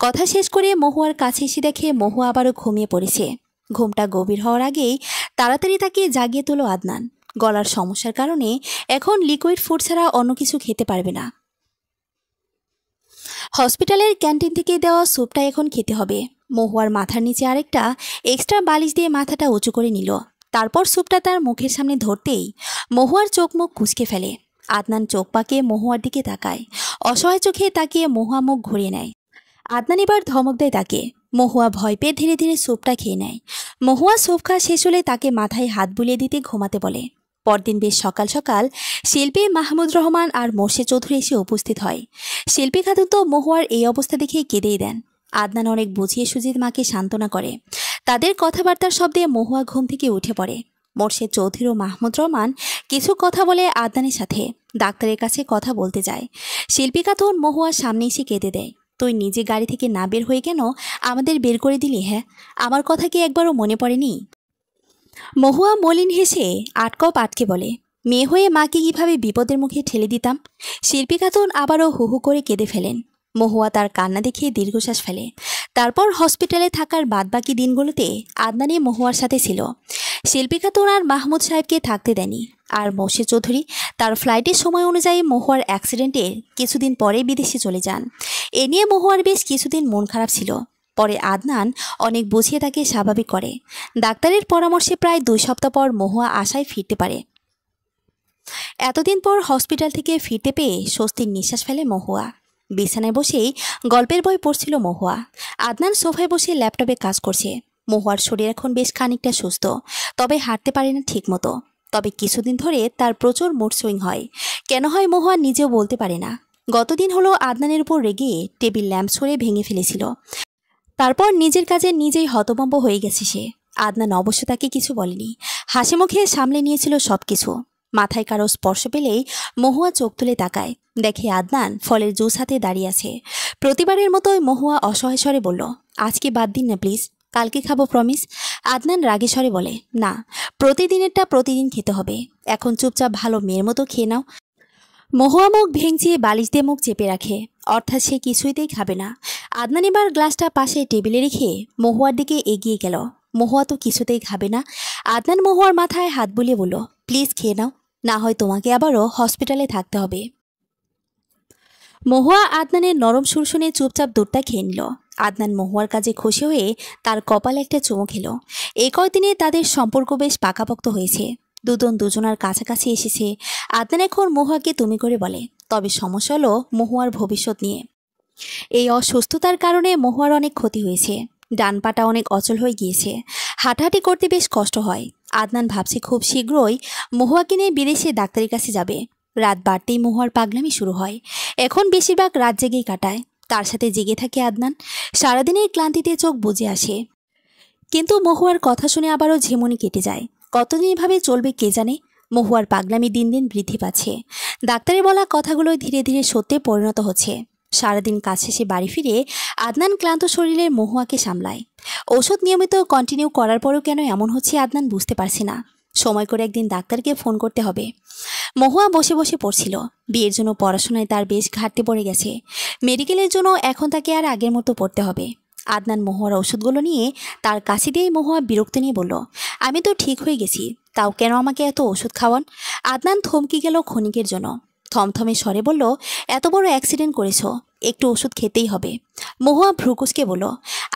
কথা শেষ করে মহুয়ার কাছে এসে দেখে মহুয়া আবারও ঘুমিয়ে পড়েছে। ঘুমটা গভীর হওয়ার আগেই তাড়াতাড়ি তাকে জাগিয়ে তোলো আদনান। গলার সমস্যার কারণে এখন লিকুইড ফুড ছাড়া অন্য কিছু খেতে পারবে না। হসপিটালের ক্যান্টিন থেকে দেওয়া স্যুপটা এখন খেতে হবে। মহুয়ার মাথার নিচে আরেকটা এক্সট্রা বালিশ দিয়ে মাথাটা উঁচু করে নিল। তারপর স্যুপটা তার মুখের সামনে ধরতেই মহুয়ার চোখ মুখ কুঁচকে ফেলে। আদনান চোখ পাকিয়ে মহুয়ার দিকে তাকায়। অসহায় চোখে তাকিয়ে মহুয়া মুখ ঘুরিয়ে নেয়। আদনান এবার ধমক দেয় তাকে। মহুয়া ভয় পেয়ে ধীরে ধীরে স্যুপটা খেয়ে নেয়। মহুয়া স্যুপ খাওয়া শেষ হলে তাকে মাথায় হাত বুলিয়ে দিতে ঘুমাতে বলে। পরদিন বেশ সকাল সকাল শিল্পী, মাহমুদ রহমান আর মোর্শেদ চৌধুরী এসে উপস্থিত হয়। শিল্পী খাতুন তো মহুয়ার এই অবস্থা দেখেই কেঁদেই দেন। আদনান অনেক বুঝিয়ে সুজিত মাকে সান্ত্বনা করে। তাদের কথাবার্তার শব্দে মহুয়া ঘুম থেকে উঠে পড়ে। মোর্শেদ চৌধুরী ও মাহমুদ রহমান কিছু কথা বলে আদনানের সাথে। ডাক্তারের কাছে কথা বলতে যায়। শিল্পী খাতুন মহুয়ার সামনে এসে কেঁদে দেয়। তুই নিজে গাড়ি থেকে না বের হয়ে কেন আমাদের বের করে দিলি? হ্যাঁ, আমার কথা কি একবারও মনে পড়েনি? মহুয়া মলিন হেসে আটকপ আটকে বলে, মেয়ে হয়ে মাকে কিভাবে বিপদের মুখে ঠেলে দিতাম। শিল্পী খাতুন আবারও হু হু করে কেঁদে ফেলেন। মহুয়া তার কান্না দেখে দীর্ঘশ্বাস ফেলে। তারপর হসপিটালে থাকার বাদবাকি দিনগুলোতে আদনানি মহুয়ার সাথে ছিল। শিল্পী খাতুন আর মাহমুদ সাহেবকে থাকতে দেয়নি। আর মোর্শেদ চৌধুরী তার ফ্লাইটের সময় অনুযায়ী মহুয়ার অ্যাক্সিডেন্টের কিছুদিন পরে বিদেশে চলে যান। এ নিয়ে মহুয়ার বেশ কিছুদিন মন খারাপ ছিল। পরে আদনান অনেক বুঝিয়ে তাকে স্বাভাবিক করে। ডাক্তারের পরামর্শে প্রায় 2 সপ্তাহ পর মহুয়া আশায় ফিরতে পারে। এতদিন পর হসপিটাল থেকে ফিরতে পেয়ে স্বস্তির নিঃশ্বাস ফেলে মহুয়া। বিছানায় বসেই গল্পের বই পড়ছিল মহুয়া। আদনান সোফায় বসে ল্যাপটপে কাজ করছে। মহুয়ার শরীর এখন বেশ খানিকটা সুস্থ, তবে হাঁটতে পারে না ঠিকমতো। তবে কিছুদিন ধরে তার প্রচুর মুড সুইং হয়। কেন হয় মহুয়া নিজেও বলতে পারে না। গতদিন হলো আদনানের উপর রেগে টেবিল ল্যাম্প ছড়ে ভেঙে ফেলেছিল। তারপর নিজের কাজে নিজেই হতভম্ব হয়ে গেছে সে। আদনান অবশ্য তাকে কিছু বলেনি, হাসি মুখে সামলে নিয়েছিল সবকিছু। মাথায় কারো স্পর্শ পেলেই মহুয়া চোখ তুলে তাকায়, দেখে আদনান ফলের জুস হাতে দাঁড়িয়ে আছে। প্রতিবারের মতোই মহুয়া অসহায় স্বরে বলল, আজকে বাদ দিন না প্লিজ, কালকে খাবো প্রমিস। আদনান রাগে স্বরে বলে, না, প্রতিদিনেরটা প্রতিদিন খেতে হবে। এখন চুপচাপ ভালো মেয়ের মতো খেয়ে নাও। মহুয়া মুখ ভেঙচিয়ে বালিশ দিয়ে মুখ চেপে রাখে, অর্থাৎ সে কিছুইতেই খাবে না। আদনান এবার গ্লাসটা পাশে টেবিলে রেখে মহুয়ার দিকে এগিয়ে গেল। মহুয়া তো কিছুতেই খাবে না। আদনান মহুয়ার মাথায় হাত বুলিয়ে বলল, প্লিজ খেয়ে নাও, না হয় তোমাকে আবারও হসপিটালে থাকতে হবে। মহুয়া আদনানের নরম সুর শুনে চুপচাপ দুধটা খেয়ে নিল। আদনান মহুয়ার কাজে খুশি হয়ে তার কপালে একটা চুমু খেল। এই কয়দিনে তাদের সম্পর্ক বেশ পাকাপোক্ত হয়েছে। দুজন দুজনার কাছাকাছি এসেছে। আদনান এখন মহুয়াকে তুমি করে বলে। তবে সমস্যা হলো মহুয়ার ভবিষ্যৎ নিয়ে। এই অসুস্থতার কারণে মহুয়ার অনেক ক্ষতি হয়েছে। ডান পাটা অনেক অচল হয়ে গিয়েছে। হাঁটাহাঁটি করতে বেশ কষ্ট হয়। আদনান ভাবছে খুব শীঘ্রই মহুয়াকে নিয়ে বিদেশে ডাক্তারের কাছে যাবে। রাত বাড়তেই মহুয়ার পাগলামি শুরু হয়। এখন বেশিরভাগ রাত জেগেই কাটায়। তার সাথে জেগে থাকে আদনান। সারাদিনের ক্লান্তিতে চোখ বুজে আসে। কিন্তু মহুয়ার কথা শুনে আবারও ঝিমুনি কেটে যায়। কতদিন এভাবে চলবে কে জানে। মহুয়ার পাগলামি দিন দিন বৃদ্ধি পাচ্ছে। ডাক্তারের বলা কথাগুলো ধীরে ধীরে সত্যে পরিণত হচ্ছে। সারাদিন কাজ শেষে বাড়ি ফিরে আদনান ক্লান্ত শরীরে মহুয়াকে সামলায়। ওষুধ নিয়মিত কন্টিনিউ করার পরেও কেন এমন হচ্ছে আদনান বুঝতে পারছে না। সময় করে একদিন ডাক্তারকে ফোন করতে হবে। মহুয়া বসে বসে পড়ছিল। বিয়ের জন্য পড়াশোনায় তার বেশ ঘাটতি পড়ে গেছে। মেডিকেলের জন্য এখন তাকে আর আগের মতো পড়তে হবে। আদনান মহুয়ার ওষুধগুলো নিয়ে তার কাছে দিয়েই মহুয়া বিরক্ত নিয়ে বলল, আমি তো ঠিক হয়ে গেছি, তাও কেন আমাকে এত ওষুধ খাওয়ান? আদনান থমকে গেল ক্ষণিকের জন্য। থমথমে স্বরে বলল, এত বড় অ্যাক্সিডেন্ট করেছ, একটু ওষুধ খেতেই হবে। মহুয়া ভ্রুকুসকে বলল,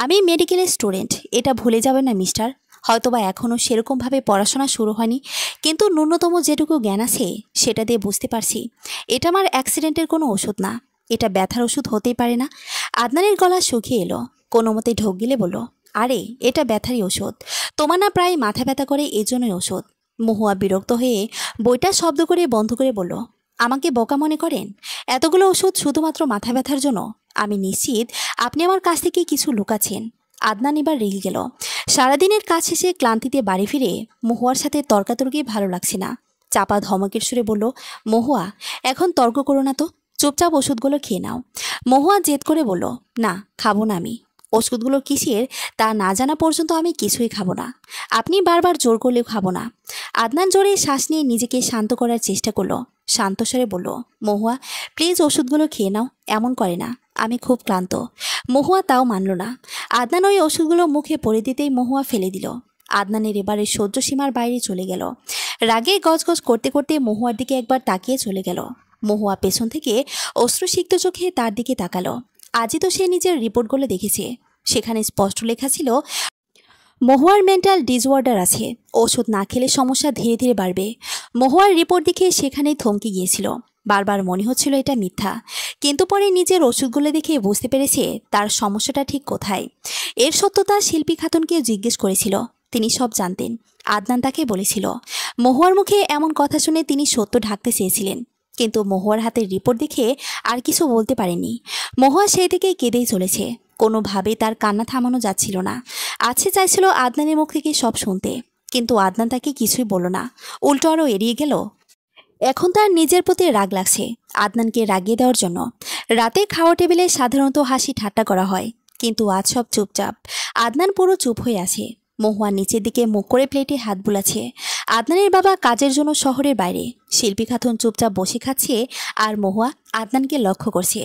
আমি মেডিকেলের স্টুডেন্ট, এটা ভুলে যাবেন না মিস্টার। হয়তোবা এখনও সেরকমভাবে পড়াশোনা শুরু হয়নি, কিন্তু ন্যূনতম যেটুকু জ্ঞান আছে সেটা দিয়ে বুঝতে পারছি এটা আমার অ্যাক্সিডেন্টের কোনো ওষুধ না, এটা ব্যথার ওষুধ হতেই পারে না। আদনানের গলা শুকিয়ে এলো। কোনো মতে ঢোক গিলে বলল, আরে এটা ব্যথারই ওষুধ, তোমার না প্রায় মাথা ব্যথা করে, এই জন্যই ওষুধ। মহুয়া বিরক্ত হয়ে বইটা শব্দ করে বন্ধ করে বলল, আমাকে বোকা মনে করেন? এতগুলো ওষুধ শুধুমাত্র মাথা ব্যথার জন্য? আমি নিশ্চিত আপনি আমার কাছ থেকে কিছু লুকাচ্ছেন। আদনান এবার রেগে গেল। সারাদিনের কাজ শেষে ক্লান্তিতে বাড়ি ফিরে মহুয়ার সাথে তর্কাতর্কি ভালো লাগছে না। চাপা ধমকের সুরে বলল, মহুয়া, এখন তর্ক করো না তো, চুপচাপ ওষুধগুলো খেয়ে নাও। মহুয়া জেদ করে বলল, না, খাবো না আমি। ওষুধগুলো কিসের তা না জানা পর্যন্ত আমি কিছুই খাবো না। আপনি বারবার জোর করলেও খাবো না। আদনান জোরে শ্বাস নিয়ে নিজেকে শান্ত করার চেষ্টা করলো। শান্ত স্বরে বলল, মহুয়া, প্লিজ ওষুধগুলো খেয়ে নাও, এমন করে না, আমি খুব ক্লান্ত। মহুয়া তাও মানল না। আদনান ওই ওষুধগুলো মুখে পড়ে দিতেই মহুয়া ফেলে দিল। আদনানের এবারে সহ্য সীমার বাইরে চলে গেল। রাগে গজগজ করতে করতে মহুয়ার দিকে একবার তাকিয়ে চলে গেল। মহুয়া পেছন থেকে অশ্রুসিক্ত চোখে তার দিকে তাকালো। আজই তো সে নিজের রিপোর্টগুলো দেখেছে। সেখানে স্পষ্ট লেখা ছিল, মহুয়ার মেন্টাল ডিসঅর্ডার আছে, ওষুধ না খেলে সমস্যা ধীরে ধীরে বাড়বে। মহুয়ার রিপোর্ট দেখে সেখানেই থমকে গিয়েছিল। বারবার মনে হচ্ছিল এটা মিথ্যা, কিন্তু পরে নিজের ওষুধগুলো দেখে বুঝতে পেরেছে তার সমস্যাটা ঠিক কোথায়। এর সত্যতা শিল্পী খাতুনকে জিজ্ঞেস করেছিল, তিনি সব জানতেন। আদনান তাকে বলেছিল। মহুয়ার মুখে এমন কথা শুনে তিনি সত্য ঢাকতে চেয়েছিলেন, কিন্তু মহুয়ার হাতের রিপোর্ট দেখে আর কিছু বলতে পারেননি। মহুয়া সেই থেকে কেঁদেই চলেছে। কোনোভাবেই তার কান্না থামানো যাচ্ছিল না। আছে চাইছিল আদনানের মুখ থেকে সব শুনতে, কিন্তু আদনান তাকে কিছুই বলল না, উল্টো আরও এড়িয়ে গেল। এখন তার নিজের প্রতি রাগ লাগছে আদনানকে রাগিয়ে দেওয়ার জন্য। রাতে খাওয়া টেবিলে সাধারণত হাসি ঠাট্টা করা হয়, কিন্তু আজ সব চুপচাপ। আদনান পুরো চুপ হয়ে আছে। মহুয়া নিচের দিকে মুখ করে প্লেটে হাত বুলাচ্ছে। আদনানের বাবা কাজের জন্য শহরের বাইরে। শিল্পী খাতুন চুপচাপ বসে খাচ্ছে, আর মহুয়া আদনানকে লক্ষ্য করছে।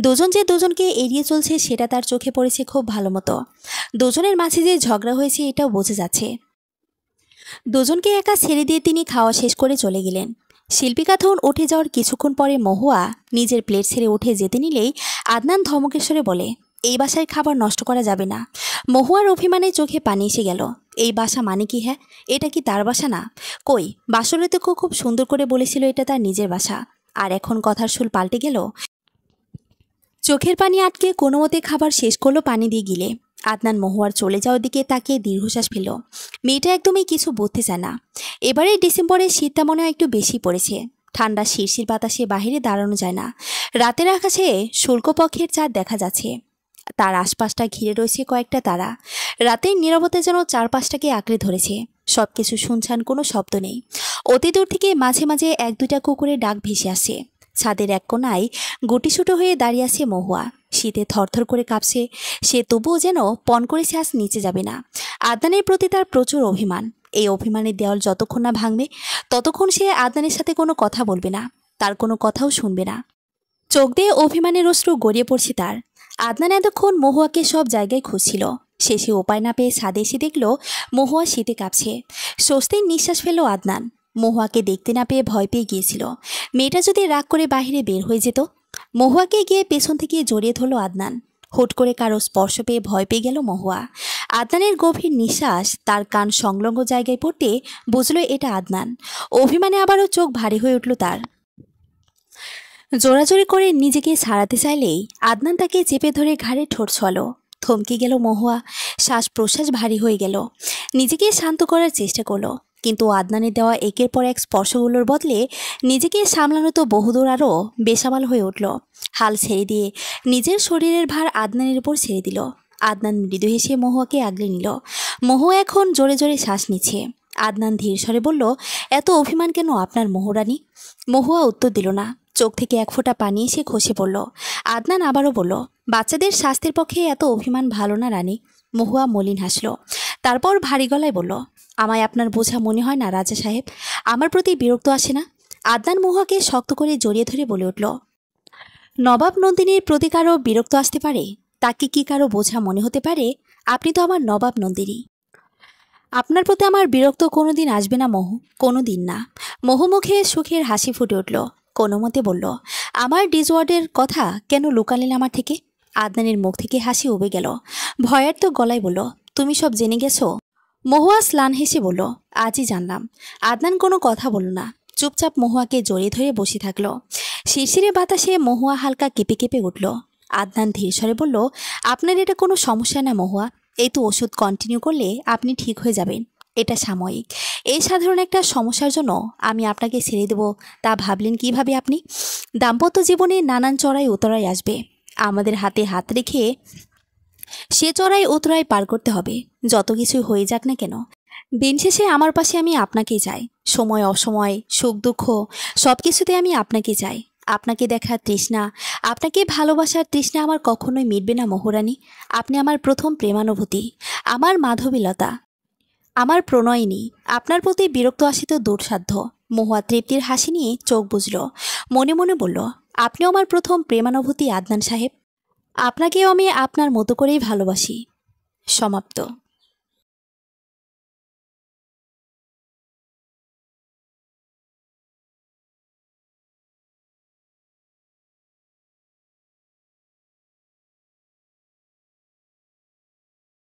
দুজন যে দুজনকে এড়িয়ে চলছে সেটা তার চোখে পড়েছে খুব ভালো মতো। দুজনের মাঝে যে ঝগড়া হয়েছে এটাও বোঝা যাচ্ছে। দুজনকে একা ছেড়ে দিয়ে তিনি খাওয়া শেষ করে চলে গেলেন। শিল্পী খাতুন উঠে যাওয়ার কিছুক্ষণ পরে মহুয়া নিজের প্লেট ছেড়ে উঠে যেতে নিলেই আদনান ধমকেশ্বরে বলে, এই বাসায় খাবার নষ্ট করা যাবে না। মহুয়ার অভিমানে চোখে পানি এসে গেল। এই বাসা মানে কি? হ্যাঁ, এটা কি তার বাসা না? কই, বাসরে তো খুব সুন্দর করে বলেছিল এটা তার নিজের বাসা, আর এখন কথার সুর পাল্টে গেল। চোখের পানি আটকে কোনো মতে খাবার শেষ করলো পানি দিয়ে গিলে। আদনান মহুয়ার চলে যাওয়ার দিকে তাকিয়ে দীর্ঘশ্বাস ফেলল। মেয়েটা একদমই কিছু বুঝতে চায় না। এবারে ডিসেম্বরে শীতটা মনে হয় একটু বেশি পড়েছে। ঠান্ডা শিরশির বাতাসে বাহিরে দাঁড়ানো যায় না। রাতের আকাশে শুল্কপক্ষের চাঁদ দেখা যাচ্ছে। তার আশপাশটা ঘিরে রয়েছে কয়েকটা তারা। রাতের নীরবতা যেন চারপাশটাকে আঁকড়ে ধরেছে। সবকিছু শুনছান, কোনো শব্দ নেই। অতি দূর থেকে মাঝে মাঝে এক দুইটা কুকুরের ডাক ভেসে আসে। ছাদের এক কোনায় গুটিসুটো হয়ে দাঁড়িয়ে আছে মহুয়া। শীতে থরথর করে কাঁপছে সে, তবুও যেন পণ করেছে আজ নিচে যাবে না। আদনানের প্রতি তার প্রচুর অভিমান। এই অভিমানের দেওয়াল যতক্ষণ না ভাঙবে ততক্ষণ সে আদনানের সাথে কোনো কথা বলবে না, তার কোনো কথাও শুনবে না। চোখ দিয়ে অভিমানের অশ্রু গড়িয়ে পড়ছে তার। আদনান এতক্ষণ মহুয়াকে সব জায়গায় খুঁজছিল। শেষে উপায় না পেয়ে ছাদে এসে দেখল মহুয়া শীতে কাঁপছে। স্বস্তির নিঃশ্বাস ফেলল আদনান। মহুয়াকে দেখতে না পেয়ে ভয় পেয়ে গিয়েছিল মেয়েটা যদি রাগ করে বাইরে বের হয়ে যেত। মহুয়াকে গিয়ে পেছন থেকে জড়িয়ে ধরল আদনান। হুট করে কারো স্পর্শ পেয়ে ভয় পেয়ে গেল মহুয়া। আদনানের গভীর নিঃশ্বাস তার কান সংলগ্ন জায়গায় পড়তে বুঝল এটা আদনান। অভিমানে আবারও চোখ ভারী হয়ে উঠল তার। জোরাজোরি করে নিজেকে ছাড়াতে চাইলেই আদনান তাকে চেপে ধরে ঘাড়ে ঠোঁট ছোঁয়ালো। থমকে গেল মহুয়া। শ্বাস প্রশ্বাস ভারী হয়ে গেল। নিজেকে শান্ত করার চেষ্টা করলো, কিন্তু আদনানের দেওয়া একের পর এক স্পর্শগুলোর বদলে নিজেকে সামলানো তো বহুদূর আরও বেসামাল হয়ে উঠল। হাল ছেড়ে দিয়ে নিজের শরীরের ভার আদনানের উপর ছেড়ে দিল। আদনান মৃদু হেসে মহুয়াকে আগলে নিল। মহুয়া এখন জোরে জোরে শ্বাস নিচ্ছে। আদনান ধীর স্বরে বলল, এত অভিমান কেন আপনার মহুরানী? মহুয়া উত্তর দিল না। চোখ থেকে এক ফোঁটা পানি এসে খসে পড়ল। আদনান আবারও বলল, বাচ্চাদের স্বাস্থ্যের পক্ষে এত অভিমান ভালো না রানী। মহুয়া মলিন হাসল। তারপর ভারী গলায় বলল, আমায় আপনার বোঝা মনে হয় না রাজা সাহেব? আমার প্রতি বিরক্ত আসে না? আদনান মহুয়াকে শক্ত করে জড়িয়ে ধরে বলে উঠল, নবাব নন্দিনীর প্রতি কারো বিরক্ত আসতে পারে? তাকে কি কারো বোঝা মনে হতে পারে? আপনি তো আমার নবাব নন্দিনী। আপনার প্রতি আমার বিরক্ত কোনোদিন আসবে না মহু, কোনো দিন না। মহু মুখে সুখের হাসি ফুটে উঠল। কোনো মতে বলল, আমার ডিজওয়ার্ডের কথা কেন লুকালেন আমার থেকে? আদনানের মুখ থেকে হাসি উবে গেল। ভয়ার্ত গলায় বলল, তুমি সব জেনে গেছো? মহুয়া স্লান হেসে বলল, আজই জানলাম। আদনান কোনো কথা বলল না। চুপচাপ মহুয়াকে জড়িয়ে ধরে বসে থাকলো। শিরশিরে বাতাসে মহুয়া হালকা কেঁপে কেঁপে উঠল। আদনান ধীর স্বরে বলল, আপনার এটা কোনো সমস্যা না মহুয়া। এই তো ওষুধ কন্টিনিউ করলে আপনি ঠিক হয়ে যাবেন। এটা সাময়িক। এই সাধারণ একটা সমস্যার জন্য আমি আপনাকে ছেড়ে দেব তা ভাবলেন কিভাবে আপনি? দাম্পত্য জীবনে নানান চড়াই উতরাই আসবে। আমাদের হাতে হাত রেখে সে চড়াই উতরাই পার করতে হবে। যত কিছু হয়ে যাক না কেন, দিন শেষে আমার পাশে আমি আপনাকেই চাই। সময় অসময়, সুখ দুঃখ সব কিছুতে আমি আপনাকে চাই। আপনাকে দেখার তৃষ্ণা, আপনাকে ভালোবাসার তৃষ্ণা আমার কখনোই মিটবে না মহুরানী। আপনি আমার প্রথম প্রেমানুভূতি, আমার মাধবীলতা, আমার প্রণয়িনী। আপনার প্রতি বিরক্ত আসে তো দুঃসাধ্য। মহুয়া তৃপ্তির হাসি নিয়ে চোখ বুঝল। মনে মনে বলল, আপনিও আমার প্রথম প্রেমানুভূতি আদনান সাহেব। আপনাকেও আমি আপনার মতো করেই ভালোবাসি। সমাপ্ত।